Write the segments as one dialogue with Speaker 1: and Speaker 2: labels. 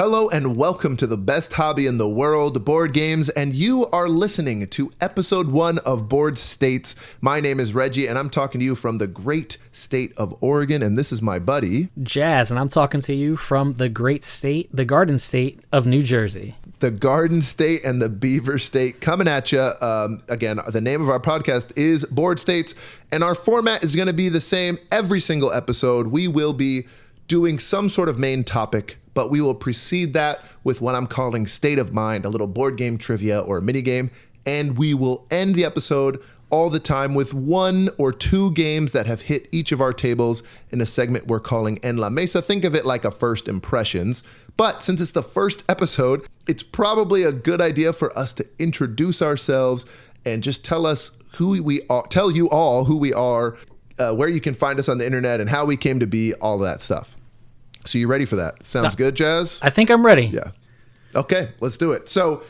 Speaker 1: Hello and welcome to the best hobby in the world, board games, and you are listening to Episode 1 of Board States. My name is Reggie, and I'm talking to you from the great state of Oregon, and this is my buddy,
Speaker 2: Jazz, and I'm talking to you from the great state, the Garden State of New Jersey.
Speaker 1: The Garden State and the Beaver State coming at you. Again, the name of our podcast is Board States, and our format is going to be the same every single episode. We will be doing some sort of main topic, but we will precede that with what I'm calling State of Mind, a little board game trivia or a mini game, and we will end the episode all the time with one or two games that have hit each of our tables in a segment we're calling En La Mesa. Think of it like a first impressions. But since it's the first episode, it's probably a good idea for us to introduce ourselves and just tell us who we are, tell you all who we are, where you can find us on the internet and how we came to be, all that stuff. So you ready for that? Sounds good, Jazz?
Speaker 2: I think I'm ready.
Speaker 1: Yeah. Okay, let's do it. So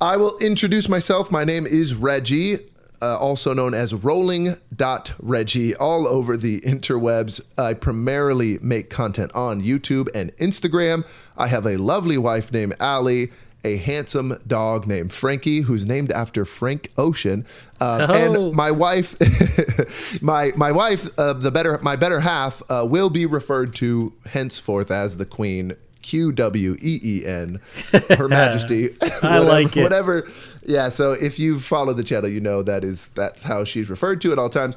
Speaker 1: I will introduce myself. My name is Reggie, also known as Rolling.Reggie, all over the interwebs. I primarily make content on YouTube and Instagram. I have a lovely wife named Allie, a handsome dog named Frankie, who's named after Frank Ocean, and my wife, my better half, will be referred to henceforth as the Queen, QWEEN, Her Majesty.
Speaker 2: I like it.
Speaker 1: Whatever. Yeah. So if you follow the channel, you know that's how she's referred to at all times.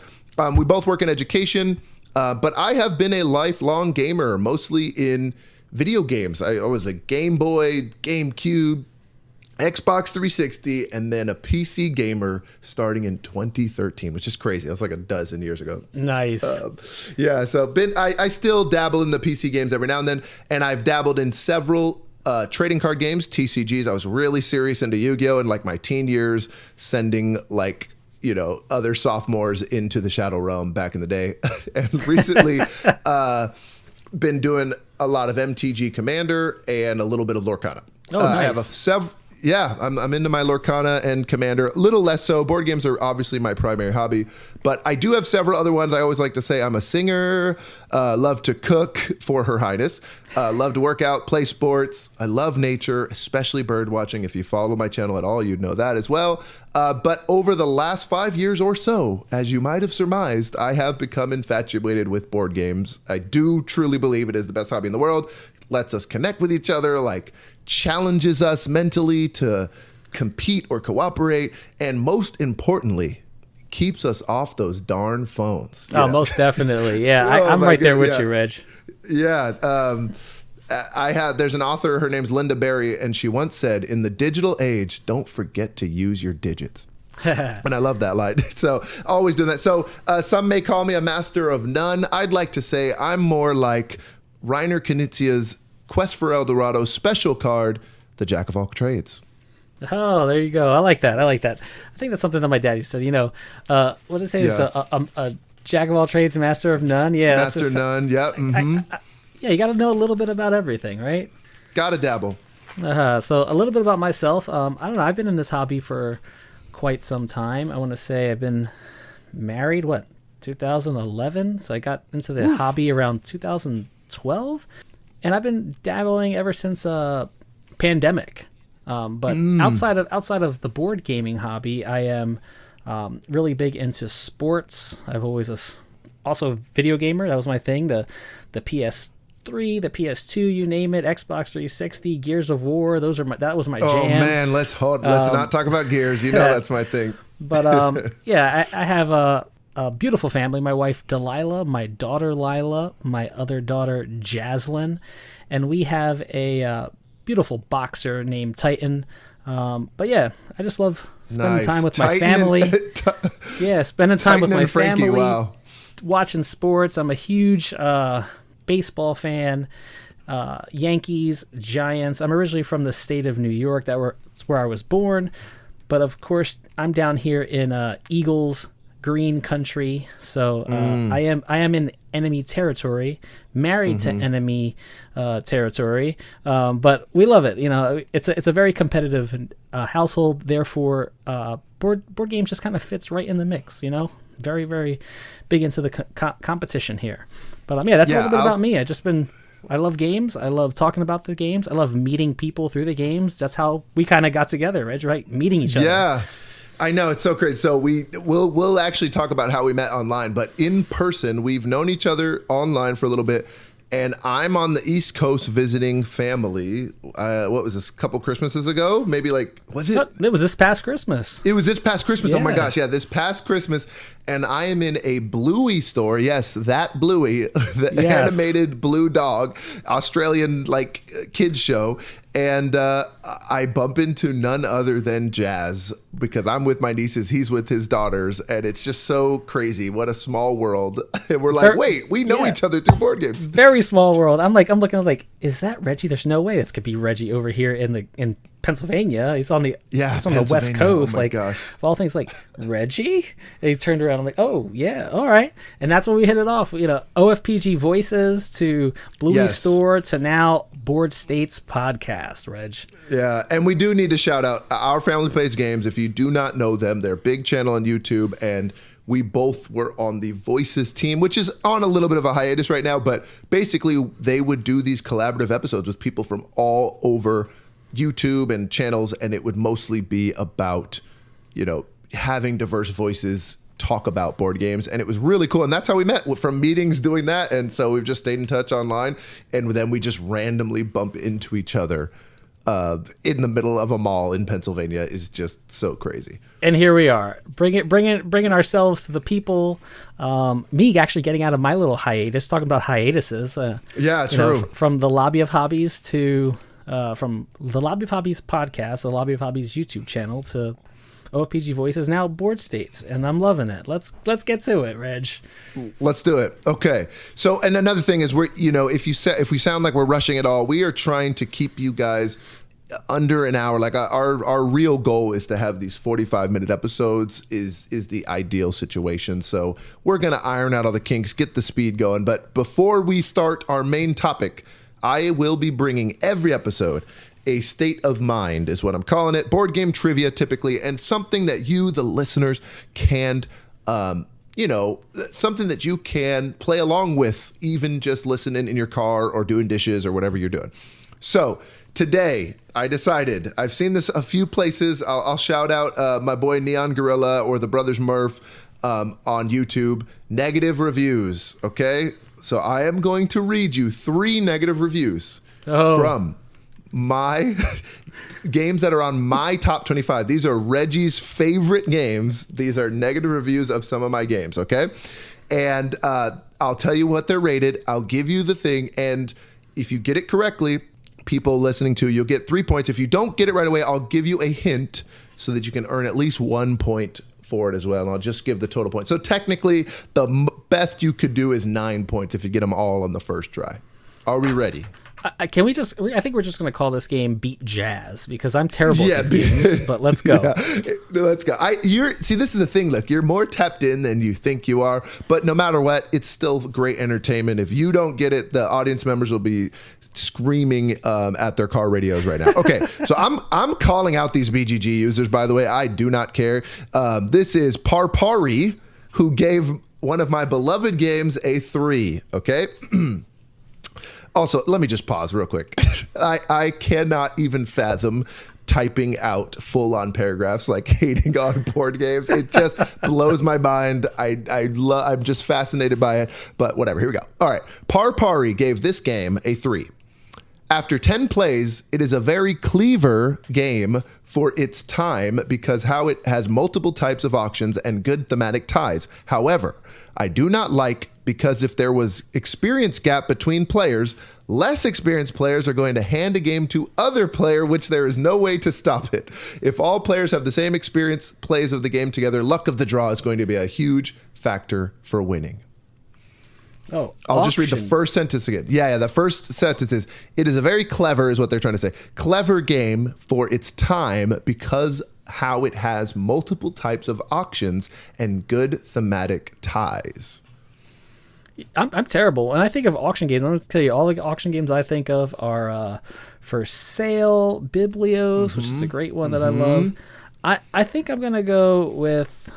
Speaker 1: We both work in education, but I have been a lifelong gamer, mostly in video games. I was a Game Boy, GameCube, Xbox 360, and then a PC gamer starting in 2013, which is crazy. That was like a dozen years ago.
Speaker 2: Nice.
Speaker 1: Yeah, so I still dabble in the PC games every now and then, and I've dabbled in several trading card games, TCGs. I was really serious into Yu-Gi-Oh! In like my teen years, sending like, you know, other sophomores into the Shadow Realm back in the day. And recently, been doing a lot of MTG Commander and a little bit of Lorcana.
Speaker 2: Oh, nice.
Speaker 1: I have I'm into my Lorcana and Commander, a little less so. Board games are obviously my primary hobby, but I do have several other ones. I always like to say I'm a singer, love to cook for Her Highness, love to work out, play sports. I love nature, especially bird watching. If you follow my channel at all, you'd know that as well. But over the last 5 years or so, as you might have surmised, I have become infatuated with board games. I do truly believe it is the best hobby in the world. Lets us connect with each other, like challenges us mentally to compete or cooperate, and most importantly, keeps us off those darn phones.
Speaker 2: Most definitely. Yeah, I'm right there with you, Reg.
Speaker 1: Yeah. There's an author, her name's Linda Berry, and she once said, in the digital age, don't forget to use your digits. And I love that line. So always doing that. So some may call me a master of none. I'd like to say I'm more like Reiner Knizia's Quest for El Dorado special card, the Jack of all trades.
Speaker 2: Oh, there you go. I like that. I think that's something that my daddy said. You know, what did it say? Yeah. It's a Jack of all trades, master of none. Yeah,
Speaker 1: master of none. Yep. Mm-hmm.
Speaker 2: Yeah, you got to know a little bit about everything, right?
Speaker 1: Got to dabble.
Speaker 2: So a little bit about myself. I don't know. I've been in this hobby for quite some time. I want to say I've been married, 2011? So I got into the hobby around 2012. And I've been dabbling ever since pandemic. But outside of the board gaming hobby, I am really big into sports. I've always also a video gamer. That was my thing. The PS3, the PS2, you name it, Xbox 360, Gears of War. That was my jam.
Speaker 1: Oh man, let's not talk about Gears. You know that's my thing.
Speaker 2: But yeah, I have a beautiful family. My wife Delilah, my daughter Lila, my other daughter Jaslyn, and we have a beautiful boxer named Titan. But yeah, I just love spending time with my family. Spending time with my
Speaker 1: Frankie,
Speaker 2: family,
Speaker 1: wow.
Speaker 2: Watching sports. I'm a huge baseball fan. Yankees, Giants. I'm originally from the state of New York. That's where I was born. But of course, I'm down here in Eagles green country, so I am in enemy territory, married to enemy territory, but we love it. You know, it's a very competitive household. Therefore, board games just kind of fits right in the mix. You know, very very big into the competition here. But yeah, that's a little bit about me. I just been I love games. I love talking about the games. I love meeting people through the games. That's how we kind of got together, Reg, right? Meeting each other.
Speaker 1: Yeah. I know, it's so crazy. So we'll actually talk about how we met online, but in person, we've known each other online for a little bit. And I'm on the East Coast visiting family. What was this? A couple Christmases ago? Maybe was it?
Speaker 2: It was this past Christmas.
Speaker 1: It was this past Christmas.
Speaker 2: Yeah.
Speaker 1: Oh my gosh. Yeah. This past Christmas. And I am in a Bluey store. Yes. That Bluey, the animated blue dog, Australian kids show. And I bump into none other than Jazz because I'm with my nieces. He's with his daughters. And it's just so crazy. What a small world. And we're like, wait, we know each other through board games.
Speaker 2: Very small world. I'm looking, is that Reggie? There's no way this could be Reggie over here in Pennsylvania. He's on the West Coast.
Speaker 1: Oh my gosh.
Speaker 2: Of all things, Reggie? And he's turned around. I'm like, oh yeah, all right. And that's when we hit it off. OFPG Voices to Bluey Store to now Board States Podcast, Reg.
Speaker 1: Yeah, and we do need to shout out Our Family Plays Games. If you do not know them, they're a big channel on YouTube, and we both were on the Voices team, which is on a little bit of a hiatus right now, but basically they would do these collaborative episodes with people from all over YouTube and channels, and it would mostly be about, having diverse voices talk about board games, and it was really cool. And that's how we met, from meetings doing that. And so we've just stayed in touch online, and then we just randomly bump into each other in the middle of a mall in Pennsylvania. Is just so crazy.
Speaker 2: And here we are, bringing ourselves to the people. Me actually getting out of my little hiatus, talking about hiatuses.
Speaker 1: True.
Speaker 2: From the Lobby of Hobbies to from the Lobby of Hobbies podcast, the Lobby of Hobbies YouTube channel, to OFPG Voices, now Board States, and I'm loving it. Let's get to it, Reg.
Speaker 1: Let's do it. Okay. So, and another thing is, if we sound like we're rushing at all, we are trying to keep you guys under an hour. Our real goal is to have these 45-minute episodes is the ideal situation. So we're gonna iron out all the kinks, get the speed going. But before we start our main topic, I will be bringing every episode a state of mind, is what I'm calling it. Board game trivia, typically, and something that you, the listeners, can, something that you can play along with, even just listening in your car or doing dishes or whatever you're doing. So today, I decided, I've seen this a few places. I'll shout out my boy Neon Gorilla or the Brothers Murph on YouTube. Negative reviews, okay? So I am going to read you 3 negative reviews from my games that are on my top 25. These are Reggie's favorite games. These are negative reviews of some of my games, okay? And I'll tell you what they're rated. I'll give you the thing. And if you get it correctly, people listening to, you'll get 3 points. If you don't get it right away, I'll give you a hint so that you can earn at least 1 point for it as well. And I'll just give the total point. So technically, the best you could do is 9 points if you get them all on the first try. Are we ready?
Speaker 2: Can we just? I think we're just going to call this game "Beat Jazz" because I'm terrible at these games. But let's go.
Speaker 1: Yeah, let's go. See, this is the thing. Look, you're more tapped in than you think you are. But no matter what, it's still great entertainment. If you don't get it, the audience members will be screaming at their car radios right now. Okay, so I'm calling out these BGG users. By the way, I do not care. This is Parpari, who gave one of my beloved games a 3. Okay. Also, let me just pause real quick. I cannot even fathom typing out full-on paragraphs like hating on board games. It just blows my mind. I'm just fascinated by it. But whatever, here we go. All right. Parpari gave this game a 3. After 10 plays, it is a very clever game for its time because how it has multiple types of auctions and good thematic ties. However, I do not like because if there was experience gap between players, less experienced players are going to hand a game to other player, which there is no way to stop it. If all players have the same experience plays of the game together, luck of the draw is going to be a huge factor for winning.
Speaker 2: Oh,
Speaker 1: I'll just read the first sentence again. Yeah, the first sentence is, it is a very clever, is what they're trying to say, clever game for its time because how it has multiple types of auctions and good thematic ties.
Speaker 2: I'm terrible. When I think of auction games, I'm going to tell you, all the auction games I think of are For Sale, Biblios, which is a great one that I love. I think I'm going to go with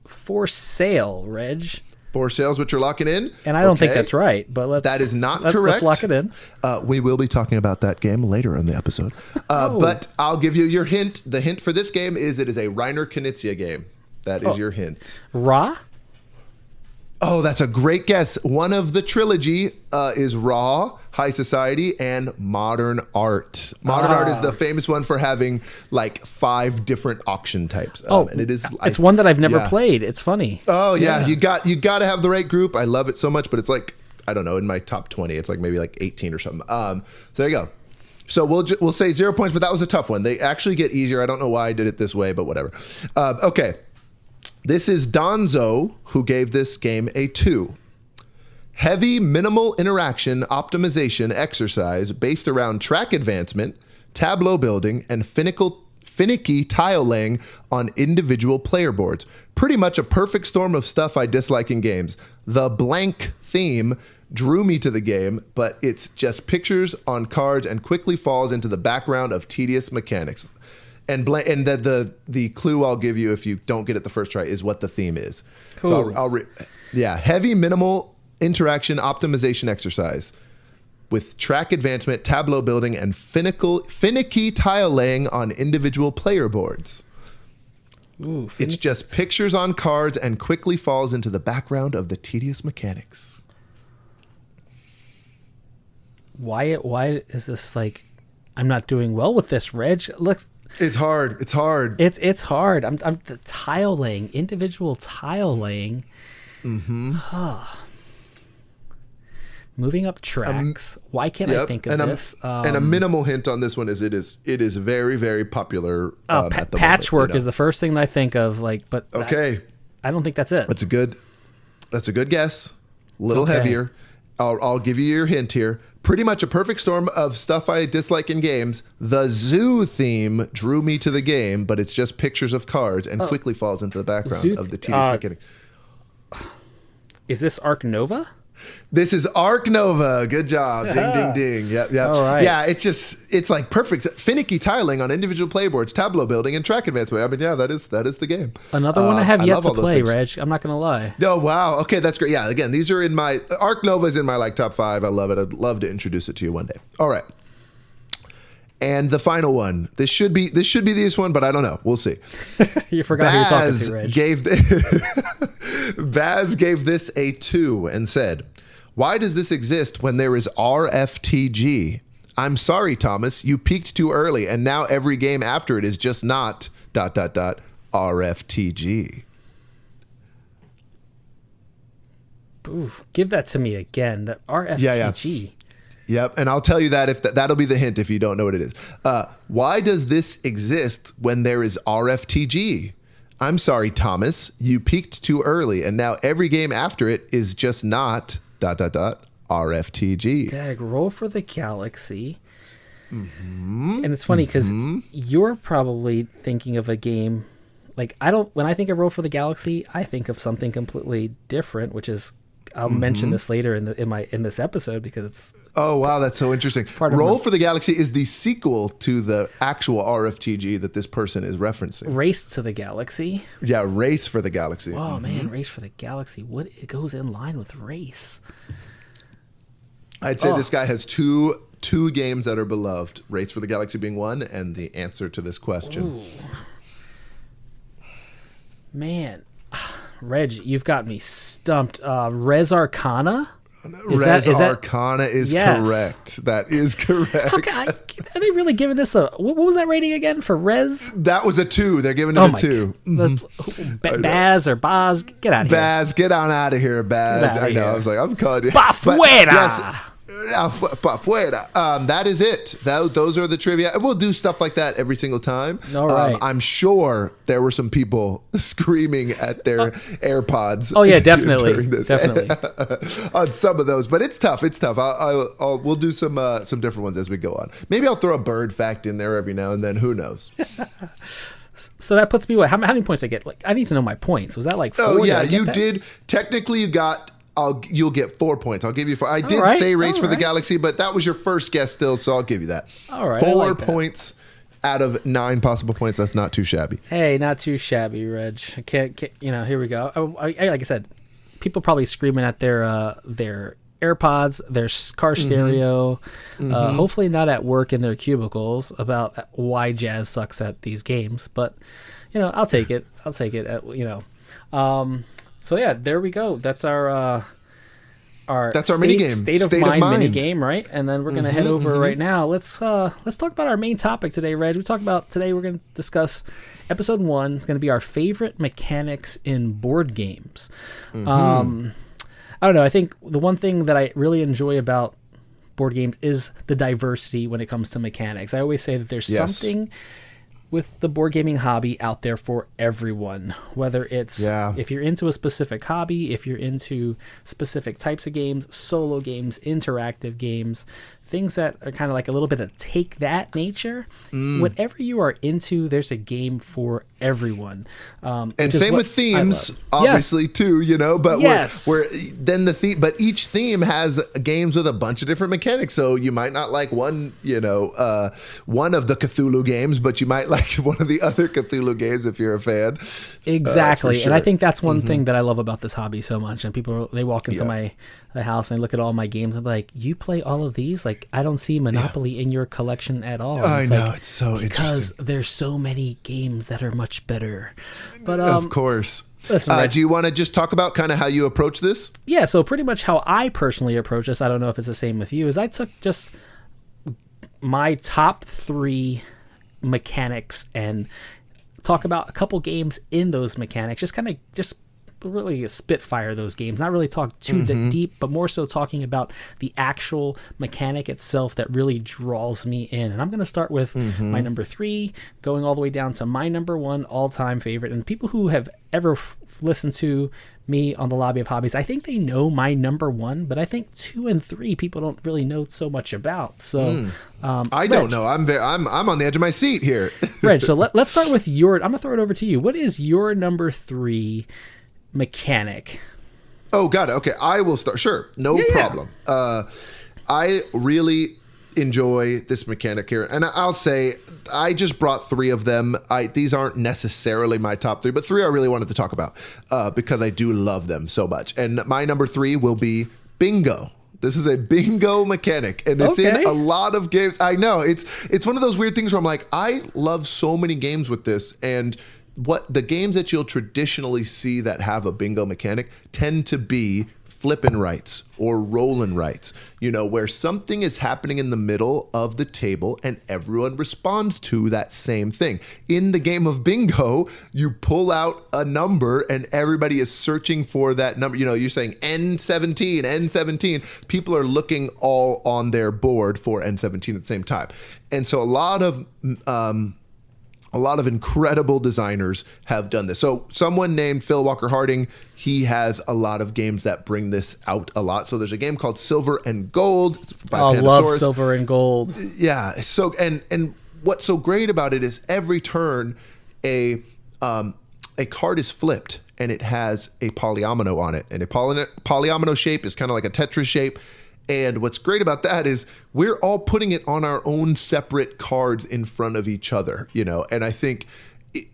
Speaker 2: For Sale, Reg.
Speaker 1: 4 sales, which you're locking in.
Speaker 2: And I don't think that's right, but
Speaker 1: that is not
Speaker 2: correct.
Speaker 1: correct.
Speaker 2: Let's lock it in.
Speaker 1: We will be talking about that game later in the episode. But I'll give you your hint. The hint for this game is it is a Reiner Knizia game. That is your hint.
Speaker 2: Ra?
Speaker 1: Oh, that's a great guess. One of the trilogy is Raw, High Society, and Modern Art. Modern Art is the famous one for having like 5 different auction types. And it is.
Speaker 2: It's one that I've never played. It's funny.
Speaker 1: Oh yeah, you got to have the right group. I love it so much, but it's like, I don't know, in my top 20, it's like maybe like 18 or something. So there you go. So we'll say 0 points, but that was a tough one. They actually get easier. I don't know why I did it this way, but whatever. Okay. This is Donzo, who gave this game a 2. Heavy minimal interaction optimization exercise based around track advancement, tableau building, and finicky tile laying on individual player boards. Pretty much a perfect storm of stuff I dislike in games. The blank theme drew me to the game, but it's just pictures on cards and quickly falls into the background of tedious mechanics. And the clue I'll give you if you don't get it the first try is what the theme is.
Speaker 2: Cool.
Speaker 1: So heavy minimal interaction optimization exercise with track advancement, tableau building, and finicky tile laying on individual player boards.
Speaker 2: Ooh,
Speaker 1: it's just pictures on cards and quickly falls into the background of the tedious mechanics.
Speaker 2: Why is this like, I'm not doing well with this, Reg?
Speaker 1: It's hard. It's hard.
Speaker 2: It's hard. I'm the tile laying, individual tile laying. Moving up tracks. Why can't I think of this?
Speaker 1: And a minimal hint on this one is it is very, very popular. At the
Speaker 2: patchwork
Speaker 1: moment,
Speaker 2: is the first thing I think of. But
Speaker 1: okay,
Speaker 2: I don't think that's it.
Speaker 1: That's a good guess. A little heavier. I'll give you your hint here. Pretty much a perfect storm of stuff I dislike in games. The zoo theme drew me to the game, but it's just pictures of cards and quickly falls into the background of the tedious mechanics.
Speaker 2: Is this Arc Nova?
Speaker 1: This is Arc Nova. Good job. Ding, ding, ding. Yep.
Speaker 2: All right.
Speaker 1: Yeah, it's like perfect. Finicky tiling on individual playboards, tableau building, and track advancement. I mean, yeah, that is the game.
Speaker 2: Another one I have yet to play, Reg. I'm not going to lie.
Speaker 1: Oh, wow. Okay, that's great. Yeah, again, these are in my... Arc Nova is in my like top 5. I love it. I'd love to introduce it to you one day. All right. And the final one. This should be the easiest one, but I don't know. We'll see.
Speaker 2: You forgot who you're talking to, Reg.
Speaker 1: Baz gave this a 2 and said, "Why does this exist when there is RFTG? I'm sorry, Thomas. You peaked too early, and now every game after it is just not ... RFTG."
Speaker 2: Oof, give that to me again. The RFTG.
Speaker 1: Yeah. Yep, and I'll tell you that if that'll be the hint if you don't know what it is. Why does this exist when there is RFTG? I'm sorry, Thomas. You peaked too early, and now every game after it is just not ... RFTG.
Speaker 2: Dag, Roll for the Galaxy. And it's funny because you're probably thinking of a game like when I think of Roll for the Galaxy, I think of something completely different, which is I'll mention this later in this episode because it's...
Speaker 1: Oh, wow, that's so interesting. Roll for the Galaxy is the sequel to the actual RFTG that this person is referencing.
Speaker 2: Race to the Galaxy.
Speaker 1: Yeah, Race for the Galaxy.
Speaker 2: Oh, man, Race for the Galaxy. What it goes in line with Race?
Speaker 1: I'd say this guy has two games that are beloved. Race for the Galaxy being one, and the answer to this question.
Speaker 2: Ooh. Man... Reg, you've got me stumped. Res Arcana?
Speaker 1: Res Arcana is correct. That is correct.
Speaker 2: Are they really giving this a... What was that rating again for Res?
Speaker 1: That was a 2. They're giving it a 2.
Speaker 2: Baz or Baz? Get out of here.
Speaker 1: Baz, get on out of here, Baz. I know. I was like, I'm calling you.
Speaker 2: Pafuera!
Speaker 1: Yes. That is it. Those are the trivia. We'll do stuff like that every single time.
Speaker 2: All right.
Speaker 1: I'm sure there were some people screaming at their AirPods.
Speaker 2: Oh yeah, definitely, definitely.
Speaker 1: On some of those, but it's tough. It's tough. We'll do some different ones as we go on. Maybe I'll throw a bird fact in there every now and then. Who knows?
Speaker 2: So that puts me what? How many points I get? Like I need to know my points. Was that like 4?
Speaker 1: Oh yeah, you did. Technically, you got. You'll get 4 points. I'll give you 4. I did say Race for the Galaxy, but that was your first guess still, so I'll give you that.
Speaker 2: All right.
Speaker 1: 4 points out of 9 possible points. That's not too shabby.
Speaker 2: Hey, not too shabby, Reg. I can't here we go. Like I said, people probably screaming at their AirPods, their car stereo, hopefully not at work in their cubicles about why Jazz sucks at these games. But, I'll take it. So yeah, there we go. That's our
Speaker 1: mini game.
Speaker 2: State of mind mini game, right? And then we're going to head over right now. Let's talk about our main topic today, Reg. Today we're going to discuss episode 1. It's going to be our favorite mechanics in board games. I don't know. I think the one thing that I really enjoy about board games is the diversity when it comes to mechanics. I always say that there's something with the board gaming hobby out there for everyone, whether it's if you're into a specific hobby, if you're into specific types of games, solo games, interactive games, things that are kind of like a little bit of take that nature. Whatever you are into, there's a game for everyone.
Speaker 1: And same with themes, obviously too, but but each theme has games with a bunch of different mechanics. So you might not like one of the Cthulhu games, but you might like one of the other Cthulhu games if you're a fan.
Speaker 2: Exactly. And I think that's one thing that I love about this hobby so much. And people, they walk into my house and they look at all my games and be like, you play all of these? Like, I don't see Monopoly in your collection at all. And
Speaker 1: I know, it's so interesting.
Speaker 2: Because there's so many games that are much better. But
Speaker 1: of course.
Speaker 2: Listen,
Speaker 1: do you want to just talk about kind of how you approach this?
Speaker 2: Yeah, so pretty much how I personally approach this, I don't know if it's the same with you, is I took just my top 3 mechanics and talk about a couple games in those mechanics, just really spitfire those games, not really talk too deep, but more so talking about the actual mechanic itself that really draws me in. And I'm going to start with my number 3, going all the way down to my number 1 all-time favorite. And people who have ever listened to me on the Lobby of Hobbies, I think they know my number 1, but I think 2 and 3 people don't really know so much about. So
Speaker 1: I don't know. I'm on the edge of my seat here.
Speaker 2: Reg, so let's start with I'm going to throw it over to you. What is your number 3 mechanic?
Speaker 1: Oh, got it. Okay, I will start. Sure, no problem. I really enjoy this mechanic here, and I'll say I just brought 3 of them. These aren't necessarily my top 3, but 3 I really wanted to talk about because I do love them so much. And my number 3 will be bingo. This is a bingo mechanic, and it's in a lot of games. I know it's one of those weird things where I'm like, I love so many games with this, and what the games that you'll traditionally see that have a bingo mechanic tend to be flippin' rights or rollin' rights, where something is happening in the middle of the table and everyone responds to that same thing. In the game of bingo, you pull out a number and everybody is searching for that number. You're saying N17, N17. People are looking all on their board for N17 at the same time. And so a lot of incredible designers have done this. So someone named Phil Walker Harding, he has a lot of games that bring this out a lot. So there's a game called Silver and Gold by Pandasaurus.
Speaker 2: Love Silver and Gold.
Speaker 1: Yeah. So and what's so great about it is every turn a card is flipped and it has a polyomino on it. And a polyomino shape is kind of like a Tetris shape. And what's great about that is we're all putting it on our own separate cards in front of each other, and I think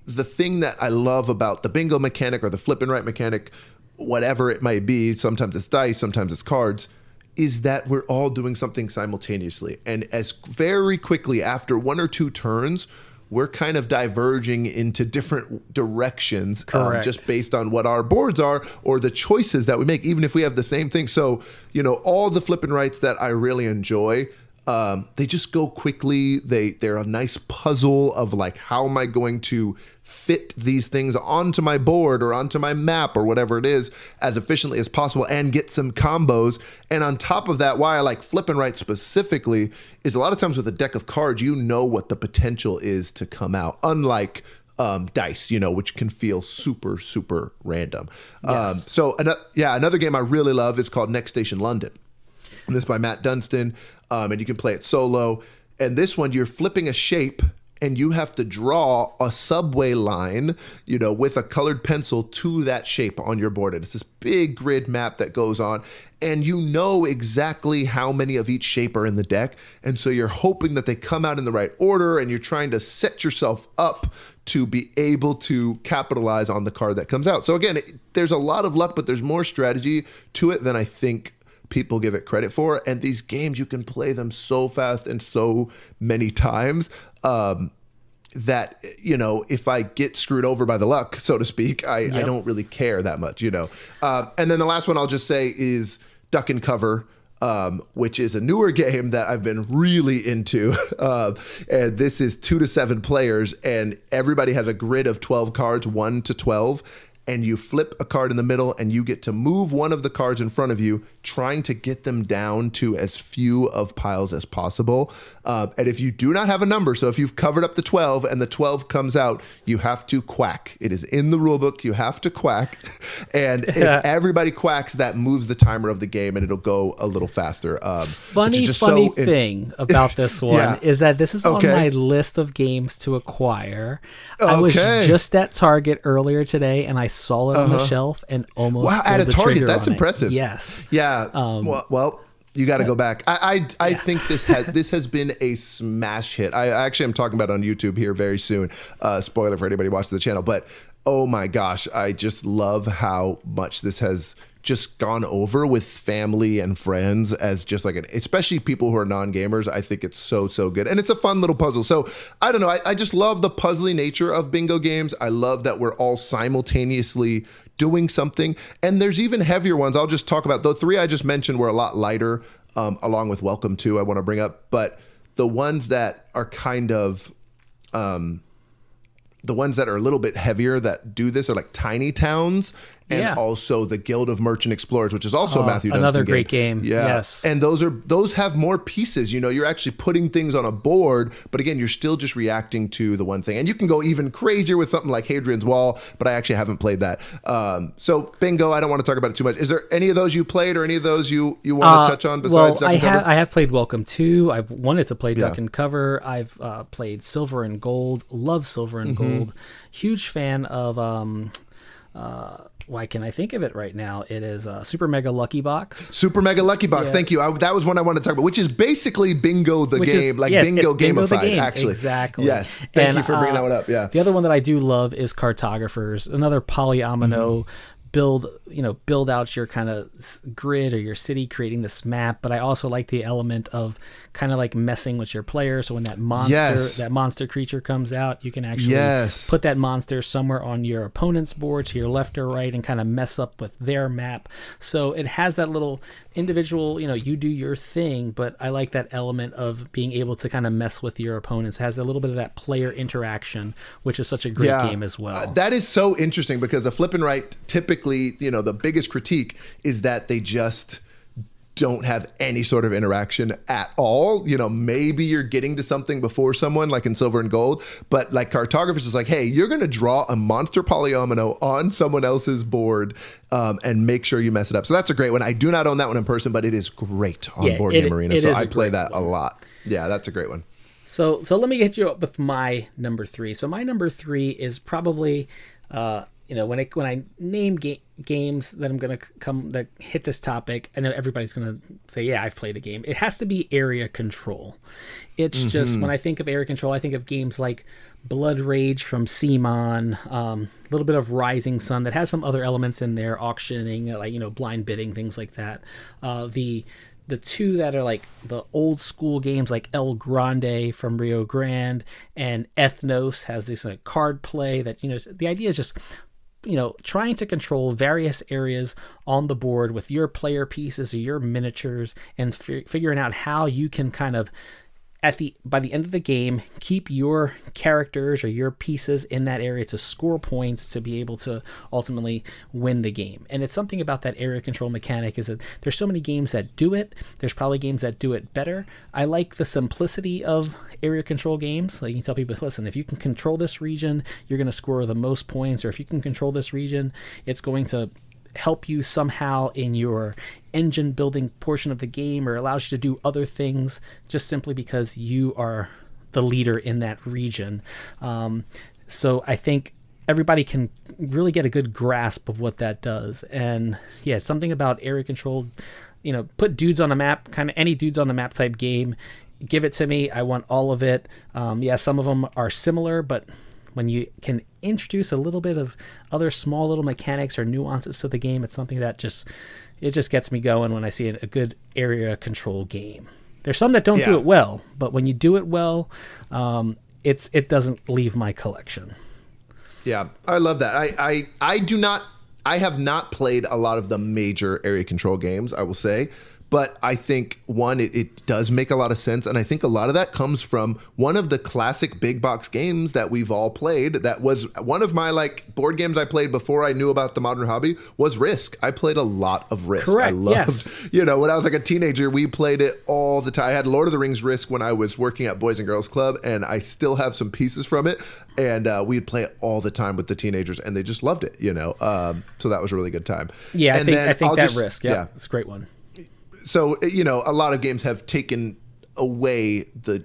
Speaker 1: the thing that I love about the bingo mechanic or the flip and right mechanic, whatever it might be, sometimes it's dice, sometimes it's cards, is that we're all doing something simultaneously. And as very quickly after 1 or 2 turns, we're kind of diverging into different directions just based on what our boards are or the choices that we make, even if we have the same thing. So, all the flip and rights that I really enjoy, they just go quickly. They're a nice puzzle of like, how am I going to fit these things onto my board or onto my map or whatever it is as efficiently as possible and get some combos. And on top of that, why I like flip and right specifically is a lot of times with a deck of cards, what the potential is to come out, unlike dice, which can feel super, super random.
Speaker 2: Yes.
Speaker 1: Another game I really love is called Next Station London. And this is by Matt Dunstan, and you can play it solo. And this one, you're flipping a shape, and you have to draw a subway line, with a colored pencil to that shape on your board. And it's this big grid map that goes on, and you know exactly how many of each shape are in the deck. And so you're hoping that they come out in the right order, and you're trying to set yourself up to be able to capitalize on the card that comes out. So again, there's a lot of luck, but there's more strategy to it than I think people give it credit for. And these games, you can play them so fast and so many times that, if I get screwed over by the luck, so to speak, I don't really care that much, And then the last one I'll just say is Duck and Cover, which is a newer game that I've been really into. And this is 2 to 7 players, and everybody has a grid of 12 cards, 1 to 12. And you flip a card in the middle, and you get to move one of the cards in front of you, trying to get them down to as few of piles as possible. And if you do not have a number, so if you've covered up the 12 and the 12 comes out, you have to quack. It is in the rule book. You have to quack. And if everybody quacks, that moves the timer of the game, and it'll go a little faster.
Speaker 2: Funny thing about this one is that this is on my list of games to acquire. I was just at Target earlier today, and I saw it on the shelf and almost
Speaker 1: at a Target. That's impressive.
Speaker 2: Yes.
Speaker 1: Yeah. Well, you got to go back. I think this has been a smash hit. I actually am talking about it on YouTube here very soon. Spoiler for anybody watching the channel, but oh my gosh, I just love how much this has just gone over with family and friends as just like especially people who are non-gamers. I think it's so good, and it's a fun little puzzle. So I don't know, I just love the puzzly nature of bingo games. I love that we're all simultaneously doing something, and there's even heavier ones. I'll just talk about the 3 I just mentioned were a lot lighter, along with Welcome To I want to bring up, but the ones that are kind of the ones that are a little bit heavier that do this are like Tiny Towns, and also the Guild of Merchant Explorers, which is also a Matthew Dunstan
Speaker 2: another great game.
Speaker 1: Yeah.
Speaker 2: Yes.
Speaker 1: And those have more pieces. You're actually putting things on a board, but again, you're still just reacting to the one thing. And you can go even crazier with something like Hadrian's Wall, but I actually haven't played that. So bingo, I don't want to talk about it too much. Is there any of those you played, or any of those you want to touch on besides Duck and Cover?
Speaker 2: I have played Welcome To. I've wanted to play Duck and Cover. I've played Silver and Gold. Love Silver and Gold. Huge fan of why can I think of it right now? It is Super Mega Lucky Box.
Speaker 1: Super Mega Lucky Box. Yeah. Thank you. That was one I wanted to talk about, which is basically Bingo the game, Bingo gamified. Actually,
Speaker 2: exactly.
Speaker 1: Yes. Thank you for bringing that one up. Yeah.
Speaker 2: The other one that I do love is Cartographers. Another polyomino. Build out your kind of grid or your city, creating this map. But I also like the element of kind of like messing with your player. So when that monster creature comes out, you can actually put that monster somewhere on your opponent's board to your left or right and kind of mess up with their map. So it has that little individual, you do your thing, but I like that element of being able to kind of mess with your opponents. It has a little bit of that player interaction, which is such a great game as well.
Speaker 1: That is so interesting, because a flip and right typically, the biggest critique is that they just don't have any sort of interaction at all. Maybe you're getting to something before someone, like in Silver and Gold, but like Cartographers is like, hey, you're going to draw a monster polyomino on someone else's board and make sure you mess it up. So that's a great one. I do not own that one in person, but it is great on Board Game Arena. So I play that a lot. Yeah, that's a great one.
Speaker 2: So let me get you up with my number 3. So my number 3 is probably when I name games that I'm gonna that hit this topic, I know everybody's gonna say, "Yeah, I've played a game." It has to be Area Control. It's just when I think of Area Control, I think of games like Blood Rage from Simon, a little bit of Rising Sun that has some other elements in there, auctioning, like blind bidding, things like that. The 2 that are like the old school games like El Grande from Rio Grande, and Ethnos has this card play that the idea is just trying to control various areas on the board with your player pieces or your miniatures, and figuring out how you can kind of by the end of the game, keep your characters or your pieces in that area to score points to be able to ultimately win the game. And it's something about that area control mechanic is that there's so many games that do it. There's probably games that do it better. I like the simplicity of area control games. Like you can tell people, listen, if you can control this region, you're going to score the most points, or if you can control this region, it's going to help you somehow in your engine building portion of the game, or allows you to do other things just simply because you are the leader in that region. So I think everybody can really get a good grasp of what that does. And yeah, something about area control, put dudes on the map, kind of any dudes on the map type game, give it to me. I want all of it. Some of them are similar, but when you can introduce a little bit of other small little mechanics or nuances to the game, it's something that just gets me going when I see a good area control game. There's some that don't do it well, but when you do it well, it doesn't leave my collection.
Speaker 1: Yeah, I love that. I have not played a lot of the major area control games, I will say. But I think, one, it does make a lot of sense. And I think a lot of that comes from one of the classic big box games that we've all played. That was one of my board games I played before I knew about the modern hobby was Risk. I played a lot of Risk.
Speaker 2: Correct,
Speaker 1: I loved,
Speaker 2: yes.
Speaker 1: when I was a teenager, we played it all the time. I had Lord of the Rings Risk when I was working at Boys and Girls Club, and I still have some pieces from it. And we'd play it all the time with the teenagers, and they just loved it, So that was a really good time.
Speaker 2: Yeah, I think that Risk, it's a great one.
Speaker 1: So, a lot of games have taken away the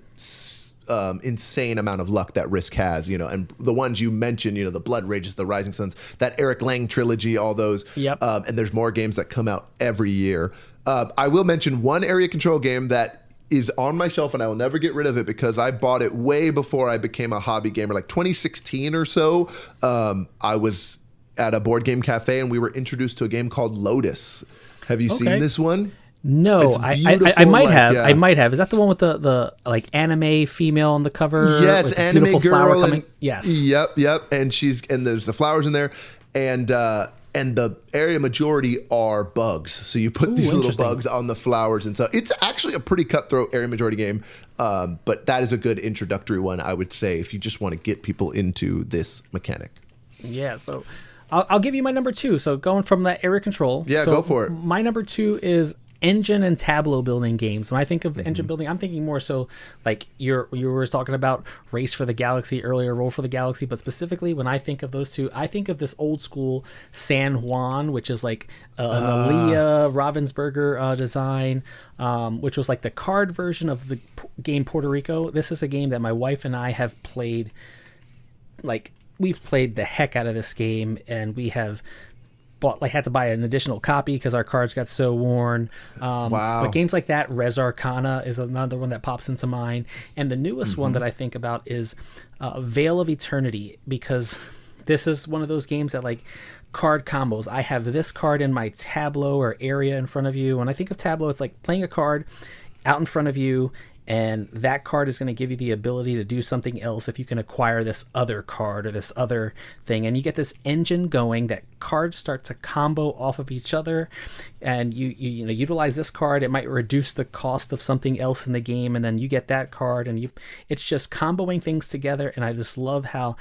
Speaker 1: insane amount of luck that Risk has, and the ones you mentioned, the Blood Rages, the Rising Suns, that Eric Lang trilogy, all those.
Speaker 2: Yep.
Speaker 1: And there's more games that come out every year. I will mention one area control game that is on my shelf and I will never get rid of it because I bought it way before I became a hobby gamer, like 2016 or so. I was at a board game cafe and we were introduced to a game called Lotus. Have you seen this one?
Speaker 2: No, I might have. Yeah. I might have. Is that the one with the anime female on the cover?
Speaker 1: Yes, anime girl.
Speaker 2: Yes.
Speaker 1: Yep. And there's the flowers in there, and the area majority are bugs. So you put these little bugs on the flowers, and so it's actually a pretty cutthroat area majority game. But that is a good introductory one, I would say, if you just want to get people into this mechanic.
Speaker 2: Yeah. So I'll give you my number 2. So going from that area control.
Speaker 1: Yeah,
Speaker 2: so
Speaker 1: go for it.
Speaker 2: My number 2 is engine and tableau building games. When I think of the engine building, I'm thinking more so like you were talking about Race for the Galaxy earlier, Roll for the Galaxy, but specifically when I think of those two, I think of this old school San Juan, which is like an Aaliyah Ravensburger design, which was like the card version of the game Puerto Rico. This is a game that my wife and I have played. We've played the heck out of this game, and we have had to buy an additional copy because our cards got so worn.
Speaker 1: Wow.
Speaker 2: But games like that, Res Arcana is another one that pops into mind. And the newest one that I think about is Veil of Eternity, because this is one of those games that card combos. I have this card in my tableau or area in front of you. When I think of tableau, it's like playing a card out in front of you, and that card is going to give you the ability to do something else if you can acquire this other card or this other thing. And you get this engine going that cards start to combo off of each other, and you utilize this card. It might reduce the cost of something else in the game, and then you get that card, and it's just comboing things together. And I just love how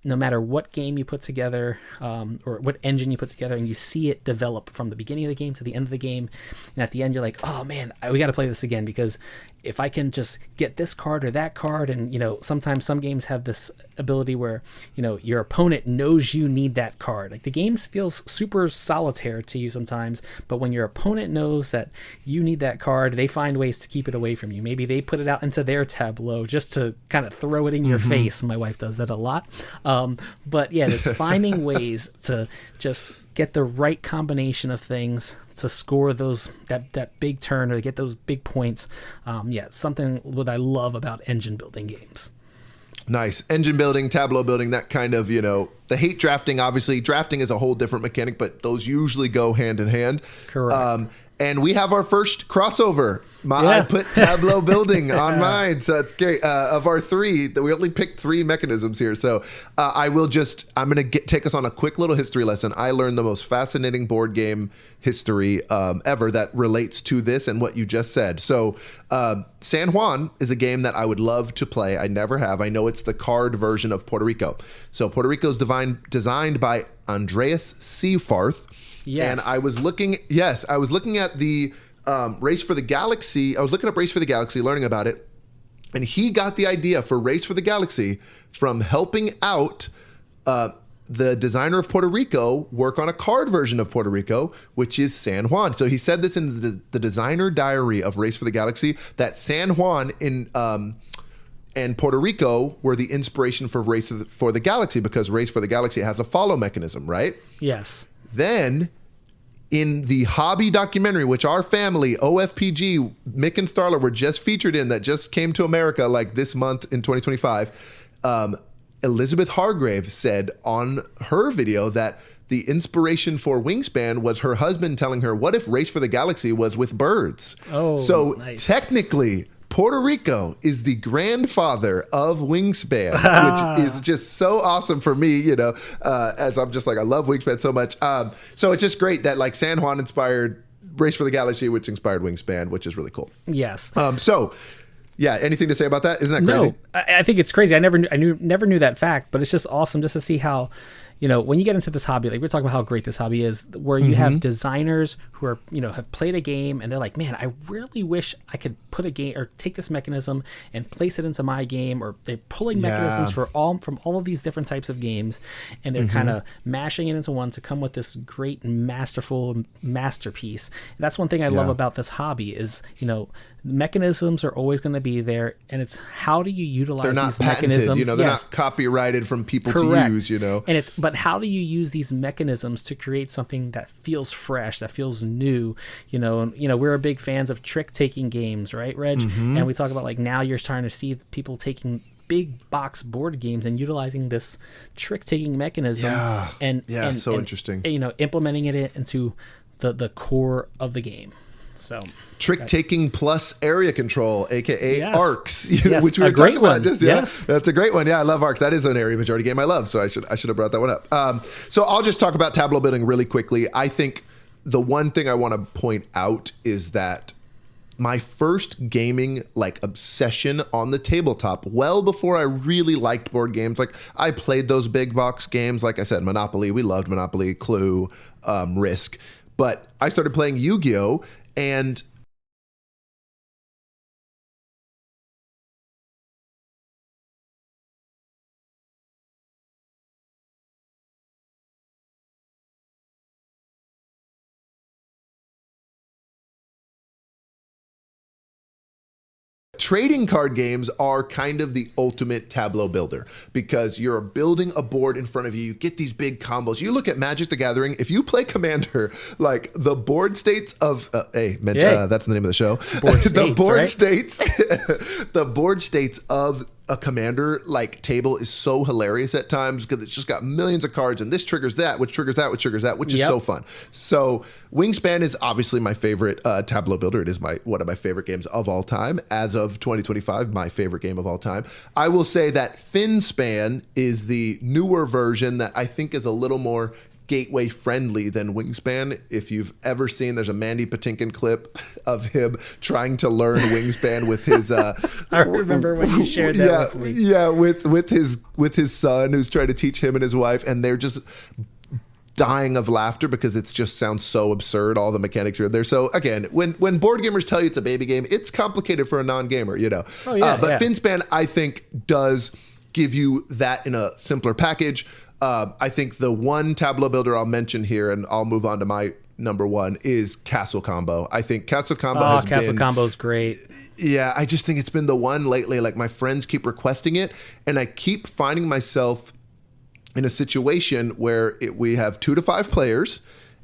Speaker 2: no matter what game you put together or what engine you put together, and you see it develop from the beginning of the game to the end of the game, and at the end you're like, oh man, we got to play this again, because if I can just get this card or that card, and sometimes some games have this ability where your opponent knows you need that card. Like the game feels super solitaire to you sometimes, but when your opponent knows that you need that card, they find ways to keep it away from you. Maybe they put it out into their tableau just to kind of throw it in your face. My wife does that a lot. But yeah, just finding ways to just get the right combination of things to score that big turn or to get those big points. Something what I love about engine building games.
Speaker 1: Nice. Engine building, tableau building, that kind of, the hate drafting, obviously. Drafting is a whole different mechanic, but those usually go hand in hand.
Speaker 2: Correct.
Speaker 1: And we have our first crossover. I put tableau building on mine, so that's great. Of our 3, we only picked 3 mechanisms here. So I'm going to take us on a quick little history lesson. I learned the most fascinating board game history ever that relates to this and what you just said. So San Juan is a game that I would love to play. I never have. I know it's the card version of Puerto Rico. So Puerto Rico is designed by Andreas Seafarth.
Speaker 2: Yes.
Speaker 1: And I was looking at the Race for the Galaxy. I was looking up Race for the Galaxy, learning about it. And he got the idea for Race for the Galaxy from helping out the designer of Puerto Rico work on a card version of Puerto Rico, which is San Juan. So he said this in the designer diary of Race for the Galaxy, that San Juan and Puerto Rico were the inspiration for Race for the Galaxy, because Race for the Galaxy has a follow mechanism, right?
Speaker 2: Yes.
Speaker 1: Then in the hobby documentary, which our family, OFPG, Mick and Starla were just featured in, that just came to America like this month in 2025, Elizabeth Hargrave said on her video that the inspiration for Wingspan was her husband telling her, what if Race for the Galaxy was with birds?
Speaker 2: Oh,
Speaker 1: so
Speaker 2: nice.
Speaker 1: Technically, Puerto Rico is the grandfather of Wingspan, which is just so awesome for me, you know, as I'm just like, I love Wingspan so much. So it's just great that like San Juan inspired Race for the Galaxy, which inspired Wingspan, which is really cool.
Speaker 2: Yes.
Speaker 1: Yeah, anything to say about that? Isn't that crazy?
Speaker 2: No, I think it's crazy. I never knew that fact, but it's just awesome just to see how, you know, when you get into this hobby, like we're talking about how great this hobby is, where you have designers who are, you know, have played a game and they're like, man, I really wish I could put a game or take this mechanism and place it into my game, or they're pulling mechanisms from all of these different types of games, and they're kind of mashing it into one to come with this great masterful masterpiece. And that's one thing I love about this hobby is, you know, mechanisms are always going to be there, and it's how do you utilize
Speaker 1: they're not
Speaker 2: these
Speaker 1: patented,
Speaker 2: mechanisms?
Speaker 1: you know, they're not copyrighted from people to use, you know.
Speaker 2: And but how do you use these mechanisms to create something that feels fresh, that feels new, you know? And you know, we're big fans of trick taking games, right, Reg? And we talk about like now you're starting to see people taking big box board games and utilizing this trick taking mechanism and
Speaker 1: interesting,
Speaker 2: you know, implementing it into the core of the game. So
Speaker 1: trick taking plus area control, aka arcs, which we were
Speaker 2: talking
Speaker 1: about. That's a great one. Yeah, I love arcs. That is an area majority game I love, so I should have brought that one up. So I'll just talk about tableau building really quickly. I think the one thing I want to point out is that my first gaming like obsession on the tabletop, well before I really liked board games, like I played those big box games, like I said, Monopoly. We loved Monopoly, Clue, Risk, but I started playing Yu-Gi-Oh! And trading card games are kind of the ultimate tableau builder, because you're building a board in front of you. You get these big combos. You look at Magic the Gathering. If you play Commander, like the board states of that's the name of the show. The board states of a Commander like table is so hilarious at times, because it's just got millions of cards, and this triggers that, which triggers that, which triggers that, which is so fun. So Wingspan is obviously my favorite tableau builder. It is one of my favorite games of all time. As of 2025, my favorite game of all time. I will say that Finspan is the newer version that I think is a little more gateway friendly than Wingspan. If you've ever seen, there's a Mandy Patinkin clip of him trying to learn Wingspan with his
Speaker 2: I remember when you shared that with me.
Speaker 1: Yeah, with his son, who's trying to teach him and his wife, and they're just dying of laughter because it just sounds so absurd. All the mechanics are there. So again, when board gamers tell you it's a baby game, it's complicated for a non-gamer, you know. Finspan, I think, does give you that in a simpler package. I think the one tableau builder I'll mention here, and I'll move on to my number one, is Castle Combo. I think Castle Combo
Speaker 2: Combo's great.
Speaker 1: Yeah, I just think it's been the one lately. Like, my friends keep requesting it, and I keep finding myself in a situation where we have 2 to 5 players,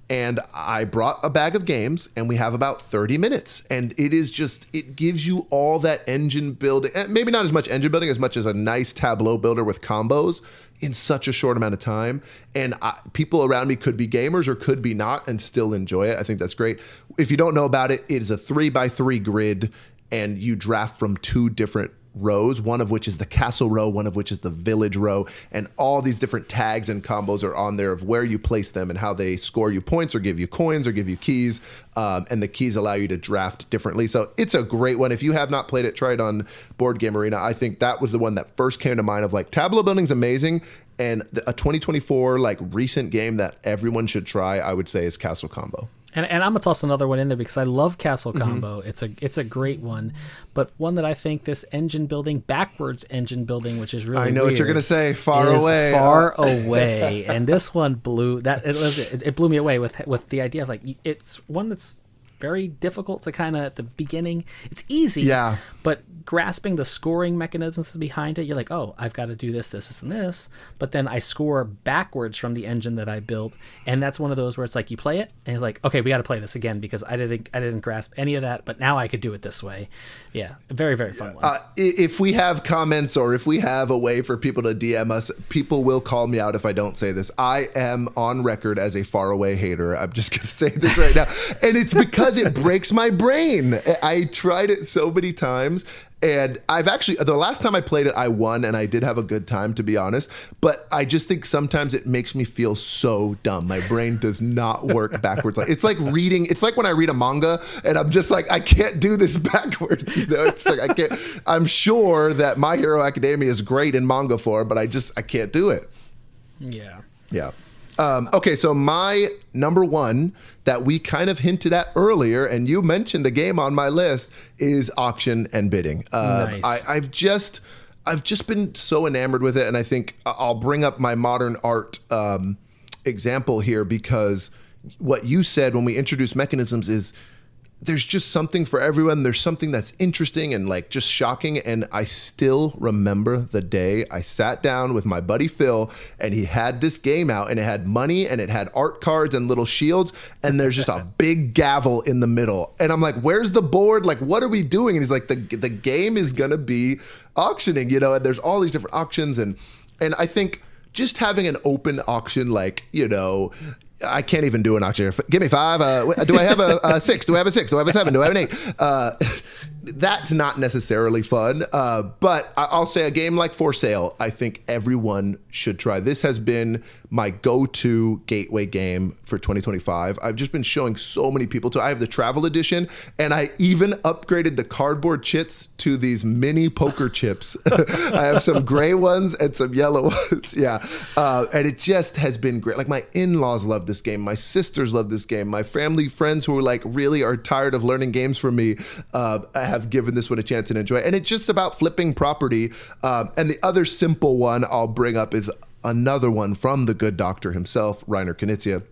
Speaker 1: and I brought a bag of games, and we have about 30 minutes. And it gives you all that engine building, maybe not as much engine building as much as a nice tableau builder with combos in such a short amount of time. And people around me could be gamers or could be not and still enjoy it. I think that's great. If you don't know about it, it is a 3x3 grid, and you draft from 2 different rows, one of which is the castle row, one of which is the village row, and all these different tags and combos are on there of where you place them and how they score you points or give you coins or give you keys, and the keys allow you to draft differently. So it's a great one. If you have not played it, try it on Board Game Arena. I think that was the one that first came to mind of like, tableau building's amazing, and a 2024 like recent game that everyone should try, I would say, is Castle Combo.
Speaker 2: And I'm gonna toss another one in there because I love Castle Combo. It's a great one, but one that I think this backwards engine building, which is really
Speaker 1: I know
Speaker 2: weird,
Speaker 1: what you're gonna say. Far away,
Speaker 2: and this one blew me away with the idea of like, it's one that's very difficult to kind of at the beginning. It's easy,
Speaker 1: Yeah.
Speaker 2: but grasping the scoring mechanisms behind it, you're like, oh, I've got to do this, and this. But then I score backwards from the engine that I built, and that's one of those where it's like you play it, and you're like, okay, we got to play this again because I didn't grasp any of that, but now I could do it this way. Yeah, very, very fun one.
Speaker 1: If we have comments or if we have a way for people to DM us, people will call me out if I don't say this. I am on record as a faraway hater. I'm just going to say this right now. And it's because it breaks my brain. I tried it so many times. And I've actually, the last time I played it, I won and I did have a good time, to be honest. But I just think sometimes it makes me feel so dumb. My brain does not work backwards. It's like reading, it's like when I read a manga and I'm just like, I can't do this backwards. You know, it's like, I can't, I'm sure that My Hero Academia is great in manga form, but I can't do it.
Speaker 2: Yeah.
Speaker 1: Yeah. Okay, so my number one that we kind of hinted at earlier, and you mentioned a game on my list, is auction and bidding.
Speaker 2: Nice.
Speaker 1: I've just been so enamored with it, and I think I'll bring up my modern art example here because what you said when we introduced mechanisms is there's just something for everyone. There's something that's interesting and like just shocking. And I still remember the day I sat down with my buddy Phil and he had this game out and it had money and it had art cards and little shields. And there's just a big gavel in the middle. And I'm like, where's the board? Like, what are we doing? And he's like, the game is going to be auctioning, you know, and there's all these different auctions. And I think just having an open auction, like, you know, I can't even do an auction. Give me 5. Do I have a 6? Do I have a 6? Do I have a 7? Do I have an 8? That's not necessarily fun. But I'll say a game like For Sale, I think everyone should try. This has been my go-to gateway game for 2025. I've just been showing so many people to. I have the travel edition, and I even upgraded the cardboard chips to these mini poker chips. I have some gray ones and some yellow ones. Yeah. And it just has been great. Like my in-laws love this game. My sisters love this game. My family friends who are like really are tired of learning games from me, I have given this one a chance and enjoy it. And it's just about flipping property. And the other simple one I'll bring up is another one from the good doctor himself, Reiner Knizia.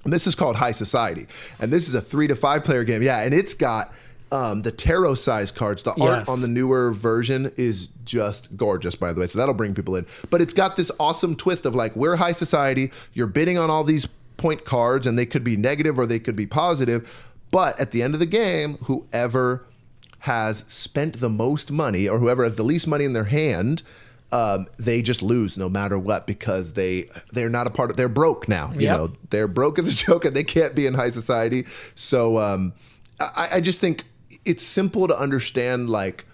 Speaker 1: And this is called High Society. And this is a 3 to 5 player game. Yeah. And it's got the tarot size cards. The art on the newer version is just gorgeous, by the way. So that'll bring people in. But it's got this awesome twist of like, we're high society. You're bidding on all these point cards and they could be negative or they could be positive. But at the end of the game, whoever has spent the most money or whoever has the least money in their hand, they just lose no matter what because they're not a part of, they're broke now. You know, they're broke as a joke and they can't be in high society. So I just think it's simple to understand, like,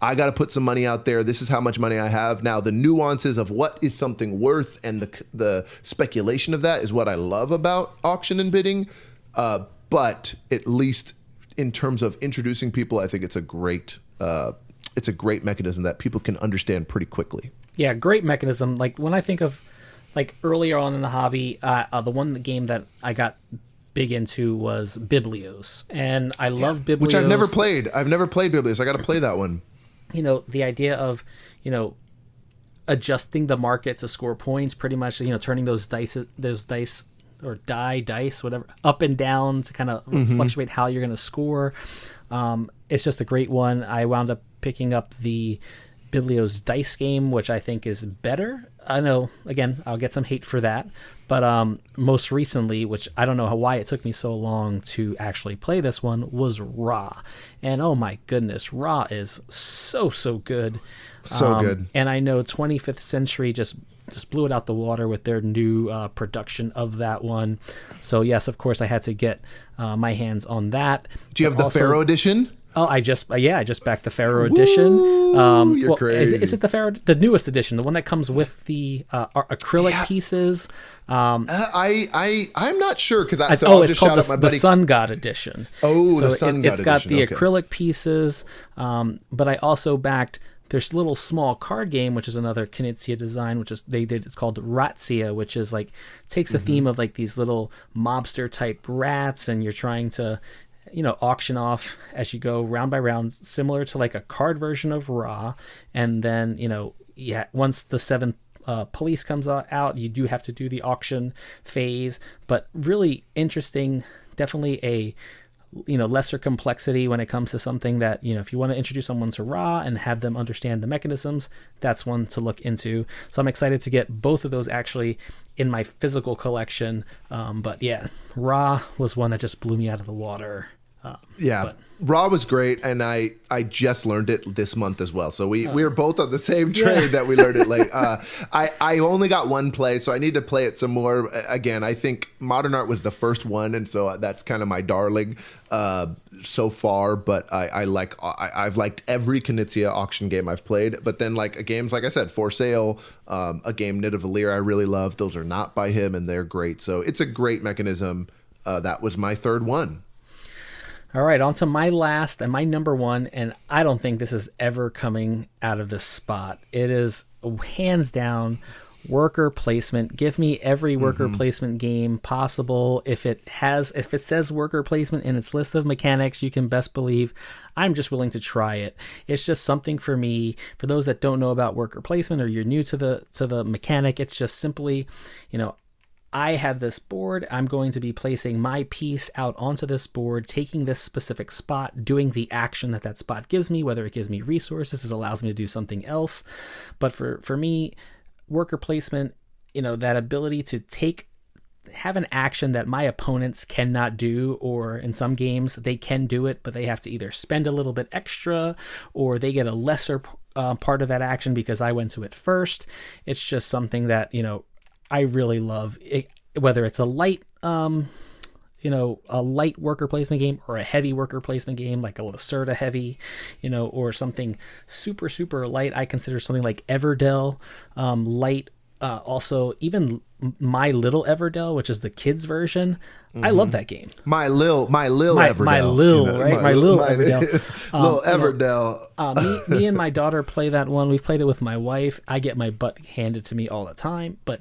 Speaker 1: I got to put some money out there. This is how much money I have. Now, the nuances of what is something worth and the speculation of that is what I love about auction and bidding. But at least in terms of introducing people, I think it's a great mechanism that people can understand pretty quickly.
Speaker 2: Yeah, great mechanism. Like when I think of like earlier on in the hobby, the game that I got big into was Biblios, and I love Biblios,
Speaker 1: which I've never played. I've never played Biblios. I got to play that one.
Speaker 2: You know, the idea of, you know, adjusting the market to score points, pretty much, you know, turning those dice or dice, whatever, up and down to kind of fluctuate how you're going to score. It's just a great one. I wound up picking up the Biblios dice game, which I think is better. I know, again, I'll get some hate for that. But most recently, which I don't know why it took me so long to actually play this one, was Ra. And oh my goodness, Ra is so good.
Speaker 1: So good.
Speaker 2: And I know 25th Century just blew it out the water with their new production of that one. So yes, of course, I had to get my hands on that.
Speaker 1: Do you have the Pharaoh edition?
Speaker 2: Oh, I just backed the Pharaoh edition.
Speaker 1: You're crazy.
Speaker 2: Is it the Pharaoh, the newest edition, the one that comes with the acrylic pieces?
Speaker 1: I'm not sure because
Speaker 2: it's called the Sun God edition.
Speaker 1: Oh, so the Sun God edition.
Speaker 2: It's got the acrylic pieces, but I also backed this little small card game, which is another Knizia design, which is it's called Razzia, which is like takes the theme of like these little mobster type rats, and you're trying to, you know, auction off as you go round by round, similar to like a card version of Ra. And then, you know, once the 7th police comes out, you do have to do the auction phase. But really interesting, definitely a lesser complexity when it comes to something that, if you want to introduce someone to Ra and have them understand the mechanisms, that's one to look into. So I'm excited to get both of those actually in my physical collection. But yeah, Ra was one that just blew me out of the water.
Speaker 1: Raw was great, and I just learned it this month as well. So we were both on the same train that we learned it late. I only got one play, so I need to play it some more. Again, I think Modern Art was the first one, and so that's kind of my darling so far. But I've liked every Knizia auction game I've played. But then games like I said, For Sale, a game Nidavellir I really love. Those are not by him, and they're great. So it's a great mechanism. That was my third one.
Speaker 2: All right, on to my last and my number one, and I don't think this is ever coming out of this spot. It is hands down worker placement. Give me every worker placement game possible. If it says worker placement in its list of mechanics, you can best believe I'm just willing to try it. It's just something for me. For those that don't know about worker placement, or you're new to the mechanic, it's just simply, I have this board. I'm going to be placing my piece out onto this board, taking this specific spot, doing the action that spot gives me, whether it gives me resources, it allows me to do something else. But for me, worker placement, that ability to have an action that my opponents cannot do, or in some games they can do it, but they have to either spend a little bit extra, or they get a lesser part of that action because I went to it first. It's just something that, I really love it, whether it's a light, a light worker placement game or a heavy worker placement game, like a Lacerda heavy, or something super, super light. I consider something like Everdell light. Also, even My Little Everdell, which is the kids version. I love that game. My Lil Everdell. My Lil Everdell.
Speaker 1: Little Everdell.
Speaker 2: Me and my daughter play that one. We've played it with my wife. I get my butt handed to me all the time, but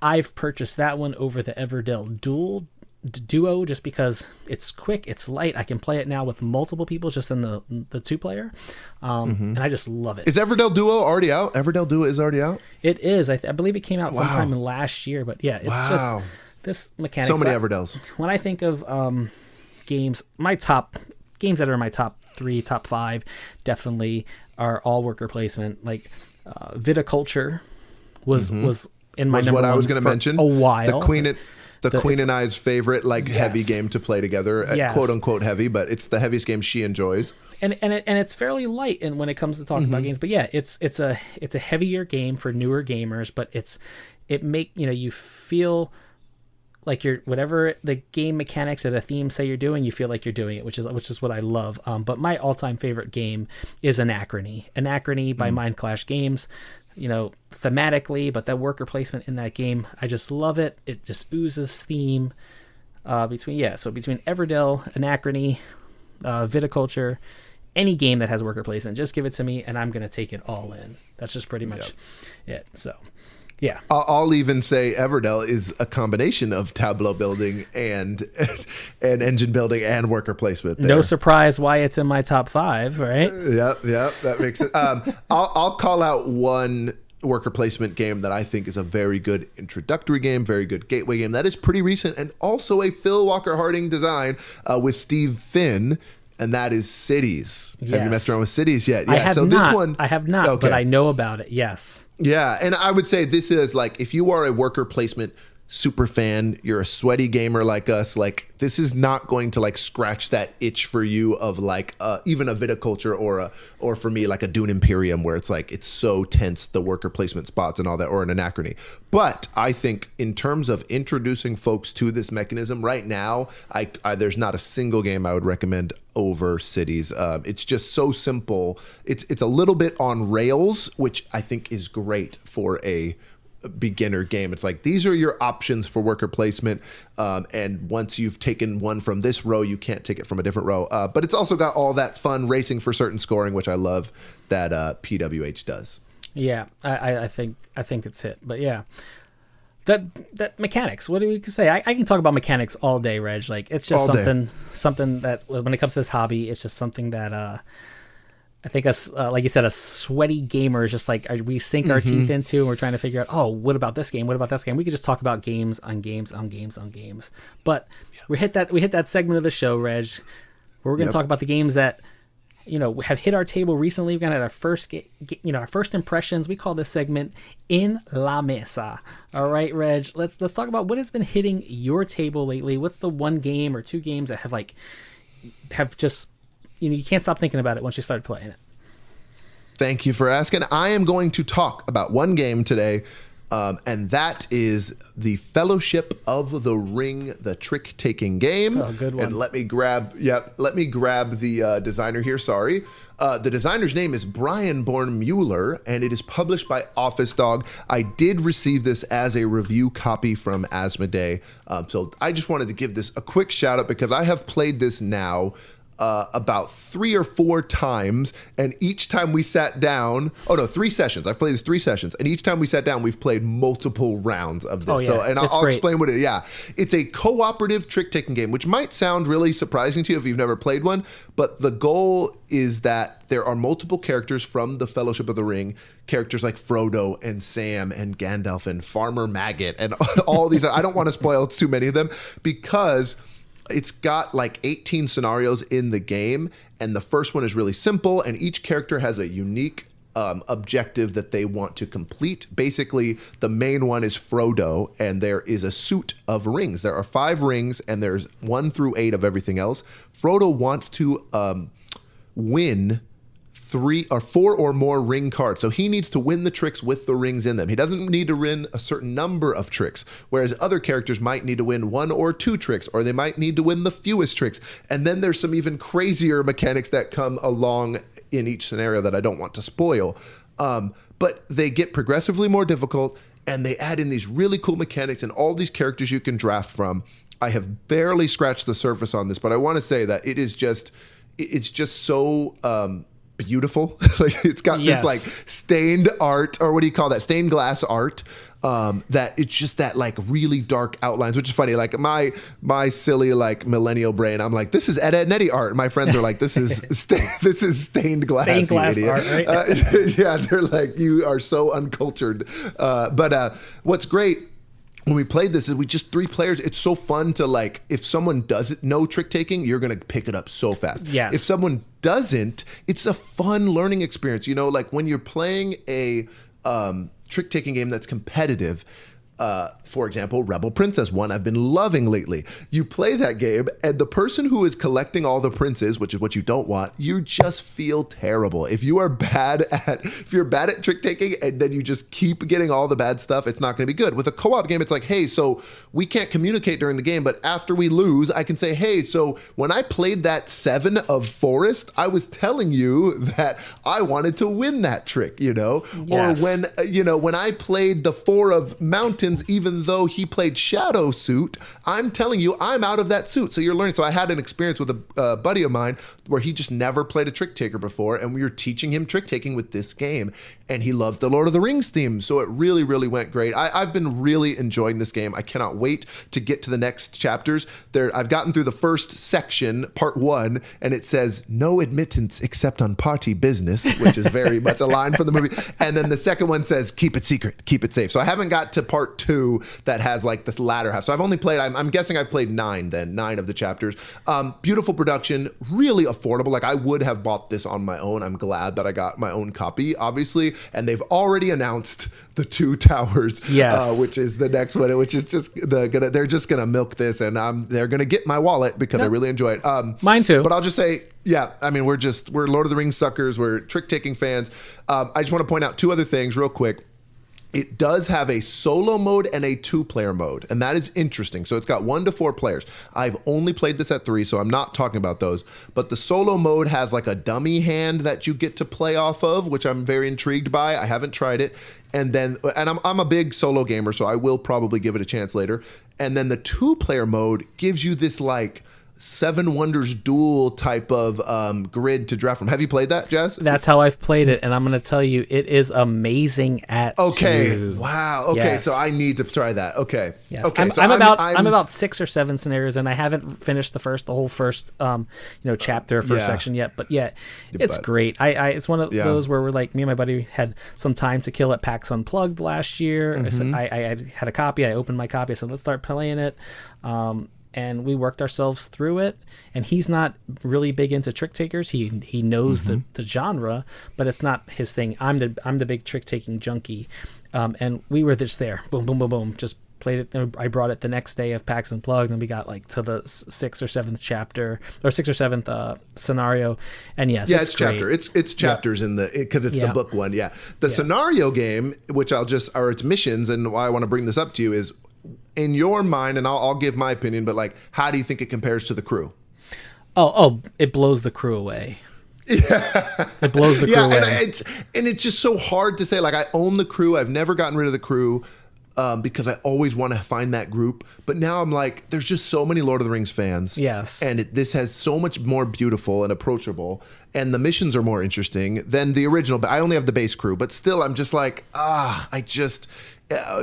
Speaker 2: I've purchased that one over the Everdell Duo just because it's quick, it's light. I can play it now with multiple people just in the 2-player, and I just love it.
Speaker 1: Is Everdell Duo already out? Everdell Duo is already out?
Speaker 2: It is. I believe it came out sometime in last year, but yeah, it's just this mechanic.
Speaker 1: So many Everdells.
Speaker 2: When I think of games, my top games that are in my top 3, top 5 definitely are all worker placement. Like Viticulture was in my number
Speaker 1: what I was
Speaker 2: going
Speaker 1: to mention
Speaker 2: a while.
Speaker 1: The Queen and I's favorite heavy game to play together, quote unquote heavy, but it's the heaviest game she enjoys.
Speaker 2: And it's fairly light when it comes to talking about games. But yeah, it's a heavier game for newer gamers, but you feel like you're, whatever the game mechanics or the themes say you're doing, you feel like you're doing it, which is what I love. But my all-time favorite game is Anachrony by Mind Clash Games. Thematically, but that worker placement in that game, I just love it. It just oozes theme between Everdell, Anachrony, Viticulture, any game that has worker placement, just give it to me and I'm going to take it all in. That's just pretty much it. So yeah,
Speaker 1: I'll even say Everdell is a combination of tableau building and engine building and worker placement. There.
Speaker 2: No surprise why it's in my top 5, right?
Speaker 1: Yeah, that makes it. I'll call out one worker placement game that I think is a very good introductory game, very good gateway game that is pretty recent, and also a Phil Walker Harding design with Steve Finn. And that is Cities. Yes. Have you messed around with Cities yet?
Speaker 2: Yeah. I have not, but I know about it. Yes.
Speaker 1: Yeah, and I would say this is if you are a worker placement super fan, you're a sweaty gamer like us, this is not going to scratch that itch for you of even a Viticulture or for me a Dune Imperium where it's so tense, the worker placement spots and all that, or an Anachrony. But I think in terms of introducing folks to this mechanism right now, there's not a single game I would recommend over Cities. It's just so simple. It's a little bit on rails, which I think is great for a beginner game. It's these are your options for worker placement, and once you've taken one from this row, you can't take it from a different row, but it's also got all that fun racing for certain scoring, which I love that PWH does.
Speaker 2: I think it's hit. But yeah, that mechanics, what do we say? I can talk about mechanics all day, Reg. It's just something that when it comes to this hobby, it's just something that I think us, like you said, a sweaty gamer is just like we sink our teeth into, and we're trying to figure out, oh, what about this game? What about this game? We could just talk about games on games on games on games. But we hit that segment of the show, Reg, where we're going to talk about the games that have hit our table recently. We've got our first our first impressions. We call this segment In La Mesa. All right, Reg, let's talk about what has been hitting your table lately. What's the one game or two games that have just you can't stop thinking about it once you started playing it?
Speaker 1: Thank you for asking. I am going to talk about one game today, and that is the Fellowship of the Ring, the trick-taking game.
Speaker 2: Oh, good one.
Speaker 1: And let me grab the designer here. Sorry. The designer's name is Brian Born-Mueller, and it is published by Office Dog. I did receive this as a review copy from Asmodee, so I just wanted to give this a quick shout out because I have played this now about 3 or 4 times, and each time we sat down, 3 sessions. I've played this 3 sessions, and each time we sat down, we've played multiple rounds of this.
Speaker 2: Oh, yeah.
Speaker 1: So, and I'll
Speaker 2: great.
Speaker 1: explain what it is. Yeah, it's a cooperative trick-taking game, which might sound really surprising to you if you've never played one, but the goal is that there are multiple characters from the Fellowship of the Ring, characters like Frodo and Sam and Gandalf and Farmer Maggot and all these. I don't want to spoil too many of them because it's got like 18 scenarios in the game, and the first one is really simple, and each character has a unique objective that they want to complete. Basically, the main one is Frodo, and there is a suit of rings. There are 5 rings, and there's 1 through 8 of everything else. Frodo wants to win 3 or 4 or more ring cards. So he needs to win the tricks with the rings in them. He doesn't need to win a certain number of tricks, whereas other characters might need to win 1 or 2 tricks, or they might need to win the fewest tricks. And then there's some even crazier mechanics that come along in each scenario that I don't want to spoil. But they get progressively more difficult, and they add in these really cool mechanics and all these characters you can draft from. I have barely scratched the surface on this, but I want to say that it's just so beautiful. Like it's got this like stained art, or what do you call that? Stained glass art. That it's just that like really dark outlines, which is funny. Like my silly like millennial brain, I'm like, this is Ed and Eddie art. My friends are like, this is this is stained glass.
Speaker 2: Stained glass
Speaker 1: idiot.
Speaker 2: art, right?
Speaker 1: Yeah, they're like, you are so uncultured. But what's great when we played this is we just 3 players. It's so fun to like, if someone doesn't know trick taking, you're going to pick it up so fast.
Speaker 2: Yes.
Speaker 1: If someone doesn't, it's a fun learning experience. Like when you're playing a trick taking game that's competitive, for example, Rebel Princess, one I've been loving lately. You play that game, and the person who is collecting all the princes, which is what you don't want, you just feel terrible. If you're bad at trick taking, and then you just keep getting all the bad stuff, it's not going to be good. With a co-op game, it's like, hey, so we can't communicate during the game, but after we lose, I can say, hey, so when I played that 7 of Forest, I was telling you that I wanted to win that trick,
Speaker 2: Yes.
Speaker 1: Or when I played the 4 of Mountains, even though he played Shadow Suit, I'm telling you I'm out of that suit. So you're learning. So I had an experience with a buddy of mine where he just never played a trick taker before, and we were teaching him trick taking with this game, and he loves the Lord of the Rings theme. So it really, really went great. I've been really enjoying this game. I cannot wait to get to the next chapters. I've gotten through the first section, part 1, and it says no admittance except on party business, which is very much a line from the movie. And then the second one says keep it secret, keep it safe. So I haven't got to part 2 that has like this latter half. So I've only played, I'm guessing I've played 9 of the chapters. Beautiful production, really affordable. Like I would have bought this on my own. I'm glad that I got my own copy, obviously. And they've already announced the 2 towers, which is the next one, which is just they're just gonna milk this, and they're gonna get my wallet because I really enjoy it.
Speaker 2: Mine too.
Speaker 1: But I'll just say, yeah, I mean, we're Lord of the Rings suckers. We're trick taking fans. I just want to point out 2 other things real quick. It does have a solo mode and a 2-player mode, and that is interesting. So it's got 1 to 4 players. I've only played this at 3, so I'm not talking about those. But the solo mode has like a dummy hand that you get to play off of, which I'm very intrigued by. I haven't tried it. And I'm a big solo gamer, so I will probably give it a chance later. And then the 2-player mode gives you this like Seven Wonders Duel type of grid to draft from. Have you played that, Jazz?
Speaker 2: That's how I've played it, and I'm going to tell you, it is amazing at two.
Speaker 1: Wow. Okay,
Speaker 2: Yes.
Speaker 1: so I need to try that. Okay.
Speaker 2: Yes.
Speaker 1: Okay.
Speaker 2: I'm about 6 or 7 scenarios, and I haven't finished the whole first chapter, section yet. But yeah, it's great. It's one of those where we're like, me and my buddy had some time to kill at PAX Unplugged last year. I had a copy. I opened my copy. I said, let's start playing it. And we worked ourselves through it. And he's not really big into trick takers. He knows the genre, but it's not his thing. I'm the big trick taking junkie, and we were just there. Boom, boom, boom, boom. Just played it. I brought it the next day of PAX Unplugged, and we got like to the 6th or 7th chapter, or 6th or 7th scenario. And yes,
Speaker 1: it's chapter. It's chapters in the, because it's the book one. Yeah, the scenario game, which it's missions, and why I want to bring this up to you is, in your mind, and I'll give my opinion, but like, how do you think it compares to the Crew?
Speaker 2: Oh, it blows the Crew away. Yeah, it blows the Crew away.
Speaker 1: And it's just so hard to say. Like, I own the Crew. I've never gotten rid of the Crew because I always want to find that group. But now I'm like, there's just so many Lord of the Rings fans.
Speaker 2: Yes,
Speaker 1: and this has so much more beautiful and approachable, and the missions are more interesting than the original. But I only have the base Crew. But still, I'm just like,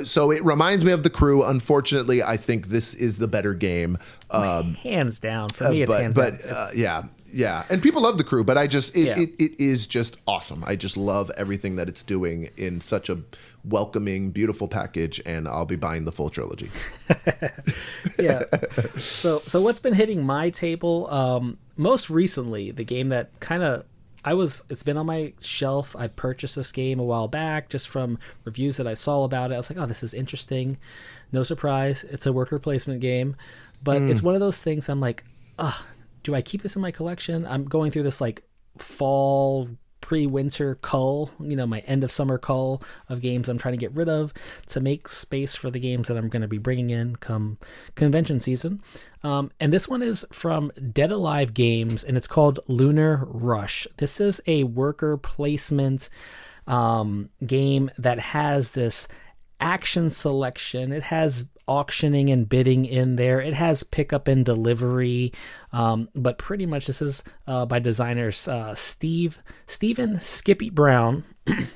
Speaker 1: so it reminds me of the Crew. Unfortunately, I think this is the better game.
Speaker 2: Hands down. For me, it's hands down.
Speaker 1: Yeah. And people love the Crew, but it is just awesome. I just love everything that it's doing in such a welcoming, beautiful package, and I'll be buying the full trilogy.
Speaker 2: Yeah. So what's been hitting my table most recently, the game that kind of it's been on my shelf. I purchased this game a while back just from reviews that I saw about it. I was like, oh, this is interesting. No surprise. It's a worker placement game. But it's one of those things I'm like, do I keep this in my collection? I'm going through this like fall, pre-winter cull, my end of summer cull of games I'm trying to get rid of to make space for the games that I'm going to be bringing in come convention season. And this one is from Dead Alive Games, and it's called Lunar Rush. This is a worker placement game that has this action selection. It has auctioning and bidding in there. It has pickup and delivery, but pretty much this is by designers Steven Skippy Brown.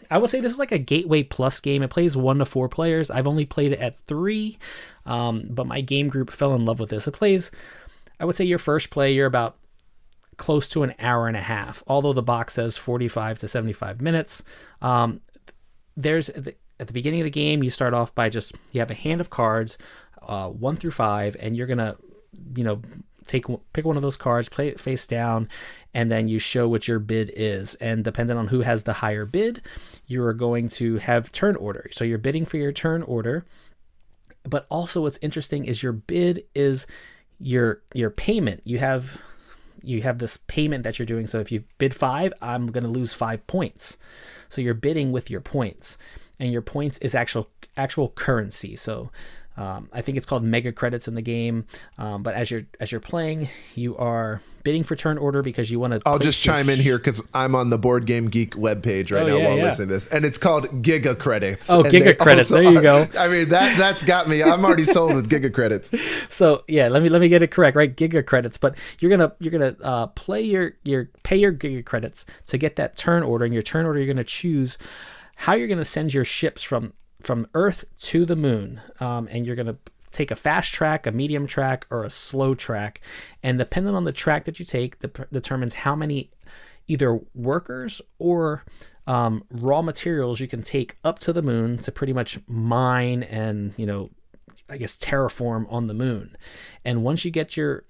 Speaker 2: I would say this is like a Gateway Plus game. It plays 1 to 4 players. I've only played it at 3, but my game group fell in love with this. It plays, I would say your first play, you're about close to an hour and a half, although the box says 45 to 75 minutes. At the beginning of the game, you start off by you have a hand of cards, 1 through 5, and you're gonna, pick one of those cards, play it face down, and then you show what your bid is. And depending on who has the higher bid, you are going to have turn order. So you're bidding for your turn order. But also, what's interesting is your bid is your payment. You have this payment that you're doing. So if you bid 5, I'm gonna lose 5 points. So you're bidding with your points. And your points is actual currency. So I think it's called mega credits in the game. But as you're playing, you are bidding for turn order because you want to.
Speaker 1: I'll just chime in here because I'm on the Board Game Geek webpage right now while listening to this, and it's called Giga Credits.
Speaker 2: Oh, Giga Credits! There you go.
Speaker 1: I mean that's got me. I'm already sold with Giga Credits.
Speaker 2: So yeah, let me get it correct, right? Giga Credits, but you're gonna pay your Giga Credits to get that turn order, and your turn order you're gonna choose how you're going to send your ships from Earth to the moon, and you're going to take a fast track, a medium track, or a slow track, and depending on the track that you take, determines how many either workers or raw materials you can take up to the moon to pretty much mine and I guess terraform on the moon. And once you get your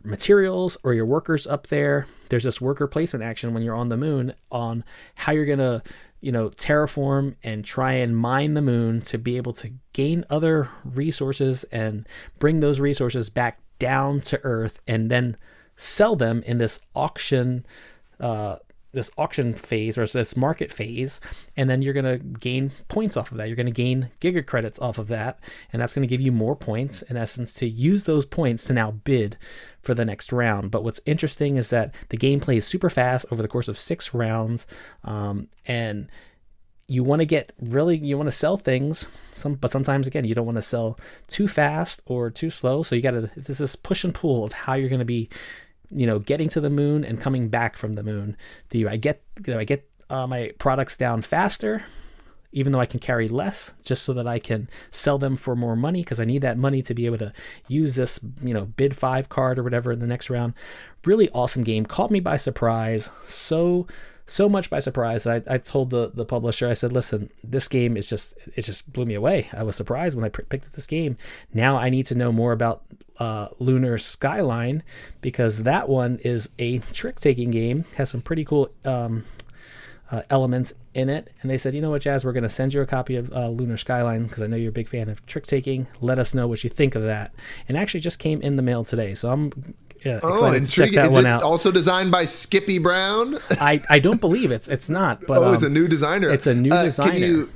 Speaker 2: materials or your workers up there, there's this worker placement action when you're on the moon on how you're gonna terraform and try and mine the moon to be able to gain other resources and bring those resources back down to Earth and then sell them in this auction phase or this market phase, and then you're going to gain points off of that. You're going to gain Giga Credits off of that, and that's going to give you more points, in essence, to use those points to now bid for the next round. But what's interesting is that the game plays super fast over the course of 6 rounds, and you want to sell things, but sometimes again you don't want to sell too fast or too slow. So there's this push and pull of how you're going to be, getting to the moon and coming back from the moon. Do I get my products down faster, even though I can carry less, just so that I can sell them for more money, because I need that money to be able to use this, bid 5 card or whatever in the next round. Really awesome game. Caught me by surprise. So much by surprise that I told the publisher, I said, listen, this game it just blew me away. I was surprised when I picked up this game. Now I need to know more about Lunar Skyline, because that one is a trick-taking game. Has some pretty cool elements in it. And they said, you know what, Jazz, we're going to send you a copy of Lunar Skyline, because I know you're a big fan of trick-taking. Let us know what you think of that. And actually just came in the mail today, so I'm excited to check that one out.
Speaker 1: Also designed by Skippy Brown?
Speaker 2: I don't believe it's not. But
Speaker 1: it's a new designer.
Speaker 2: It's a new designer.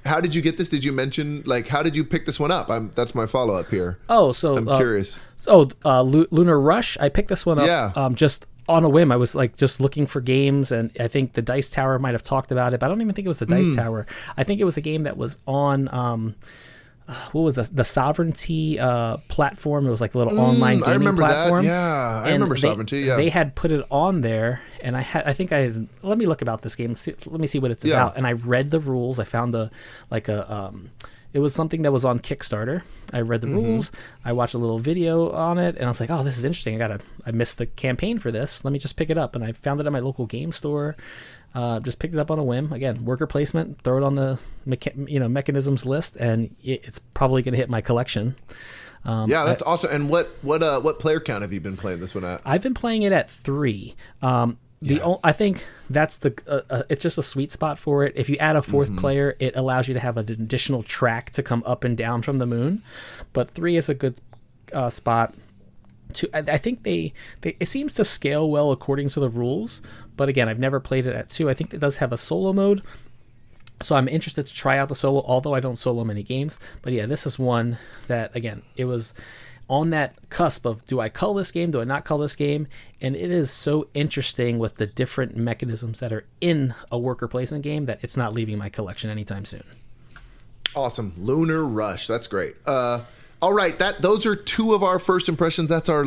Speaker 1: How did you get this? Did you mention, how did you pick this one up? That's my follow-up here.
Speaker 2: Oh, so
Speaker 1: I'm curious.
Speaker 2: So Lunar Rush, I picked this one up just on a whim. I was just looking for games, and I think the Dice Tower might have talked about it, but I don't even think it was the Dice Tower. I think it was a game that was on what was the Sovereignty platform. It was like a little online gaming
Speaker 1: I remember
Speaker 2: platform.
Speaker 1: That. Yeah, I remember Sovereignty. Yeah,
Speaker 2: they had put it on there, and let me look about this game. Let me see what it's about. And I read the rules. I found it was something that was on Kickstarter. I read the rules. I watched a little video on it, and I was like, "Oh, this is interesting. I missed the campaign for this. Let me just pick it up." And I found it at my local game store. Just picked it up on a whim. Again, worker placement. Throw it on the mechanisms list, and it's probably going to hit my collection.
Speaker 1: That's awesome. And what player count have you been playing this one at?
Speaker 2: I've been playing it at 3. I think that's it's just a sweet spot for it. If you add a 4th player, it allows you to have an additional track to come up and down from the moon. But 3 is a good spot. I think it seems to scale well according to the rules. But again, I've never played it at 2. I think it does have a solo mode, so I'm interested to try out the solo, although I don't solo many games. But yeah, this is one that, again, it was on that cusp of, do I cull this game? Do I not cull this game? And it is so interesting with the different mechanisms that are in a worker placement game that it's not leaving my collection anytime soon.
Speaker 1: Awesome. Lunar Rush. That's great. All right, those are 2 of our first impressions. That's our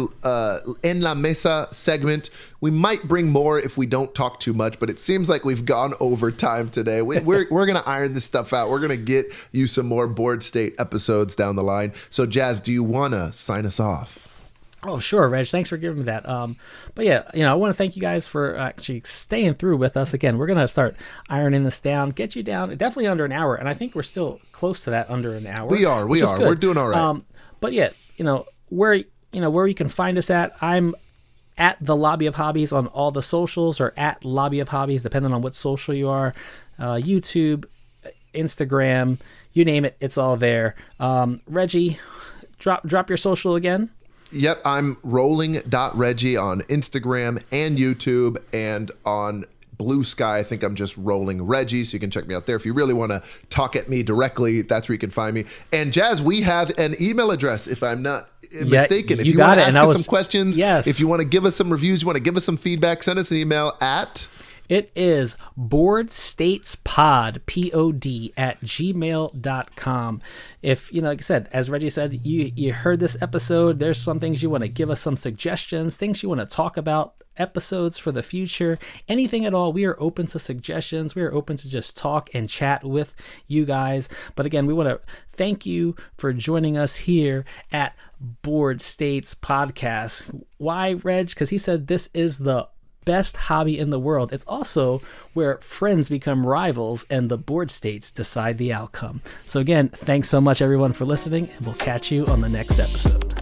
Speaker 1: En La Mesa segment. We might bring more if we don't talk too much, but it seems like we've gone over time today. We're going to iron this stuff out. We're going to get you some more Board State episodes down the line. So, Jazz, do you want to sign us off?
Speaker 2: Oh, sure, Reg. Thanks for giving me that. But yeah, I want to thank you guys for actually staying through with us. Again, we're going to start ironing this down, get you down definitely under an hour. And I think we're still close to that, under an hour.
Speaker 1: We are. We're doing all right.
Speaker 2: But yeah, where you can find us at, I'm at the Lobby of Hobbies on all the socials, or at Lobby of Hobbies, depending on what social you are. YouTube, Instagram, you name it, it's all there. Reggie, drop your social again.
Speaker 1: Yep, I'm rolling.reggie on Instagram and YouTube, and on Blue Sky, I think I'm just Rolling Reggie, so you can check me out there. If you really want to talk at me directly, that's where you can find me. And Jazz, we have an email address, if I'm not mistaken. If you want to ask us some questions, if you want to give us some reviews, you want to give us some feedback, send us an email at...
Speaker 2: It is boardstatespod, POD, @gmail.com. If, like I said, as Reggie said, you heard this episode, there's some things you want to give us, some suggestions, things you want to talk about, episodes for the future, anything at all. We are open to suggestions. We are open to just talk and chat with you guys. But again, we want to thank you for joining us here at Board States Podcast. Why, Reg? Because he said this is the best hobby in the world. It's also where friends become rivals and the board states decide the outcome. So again, thanks so much everyone for listening, and we'll catch you on the next episode.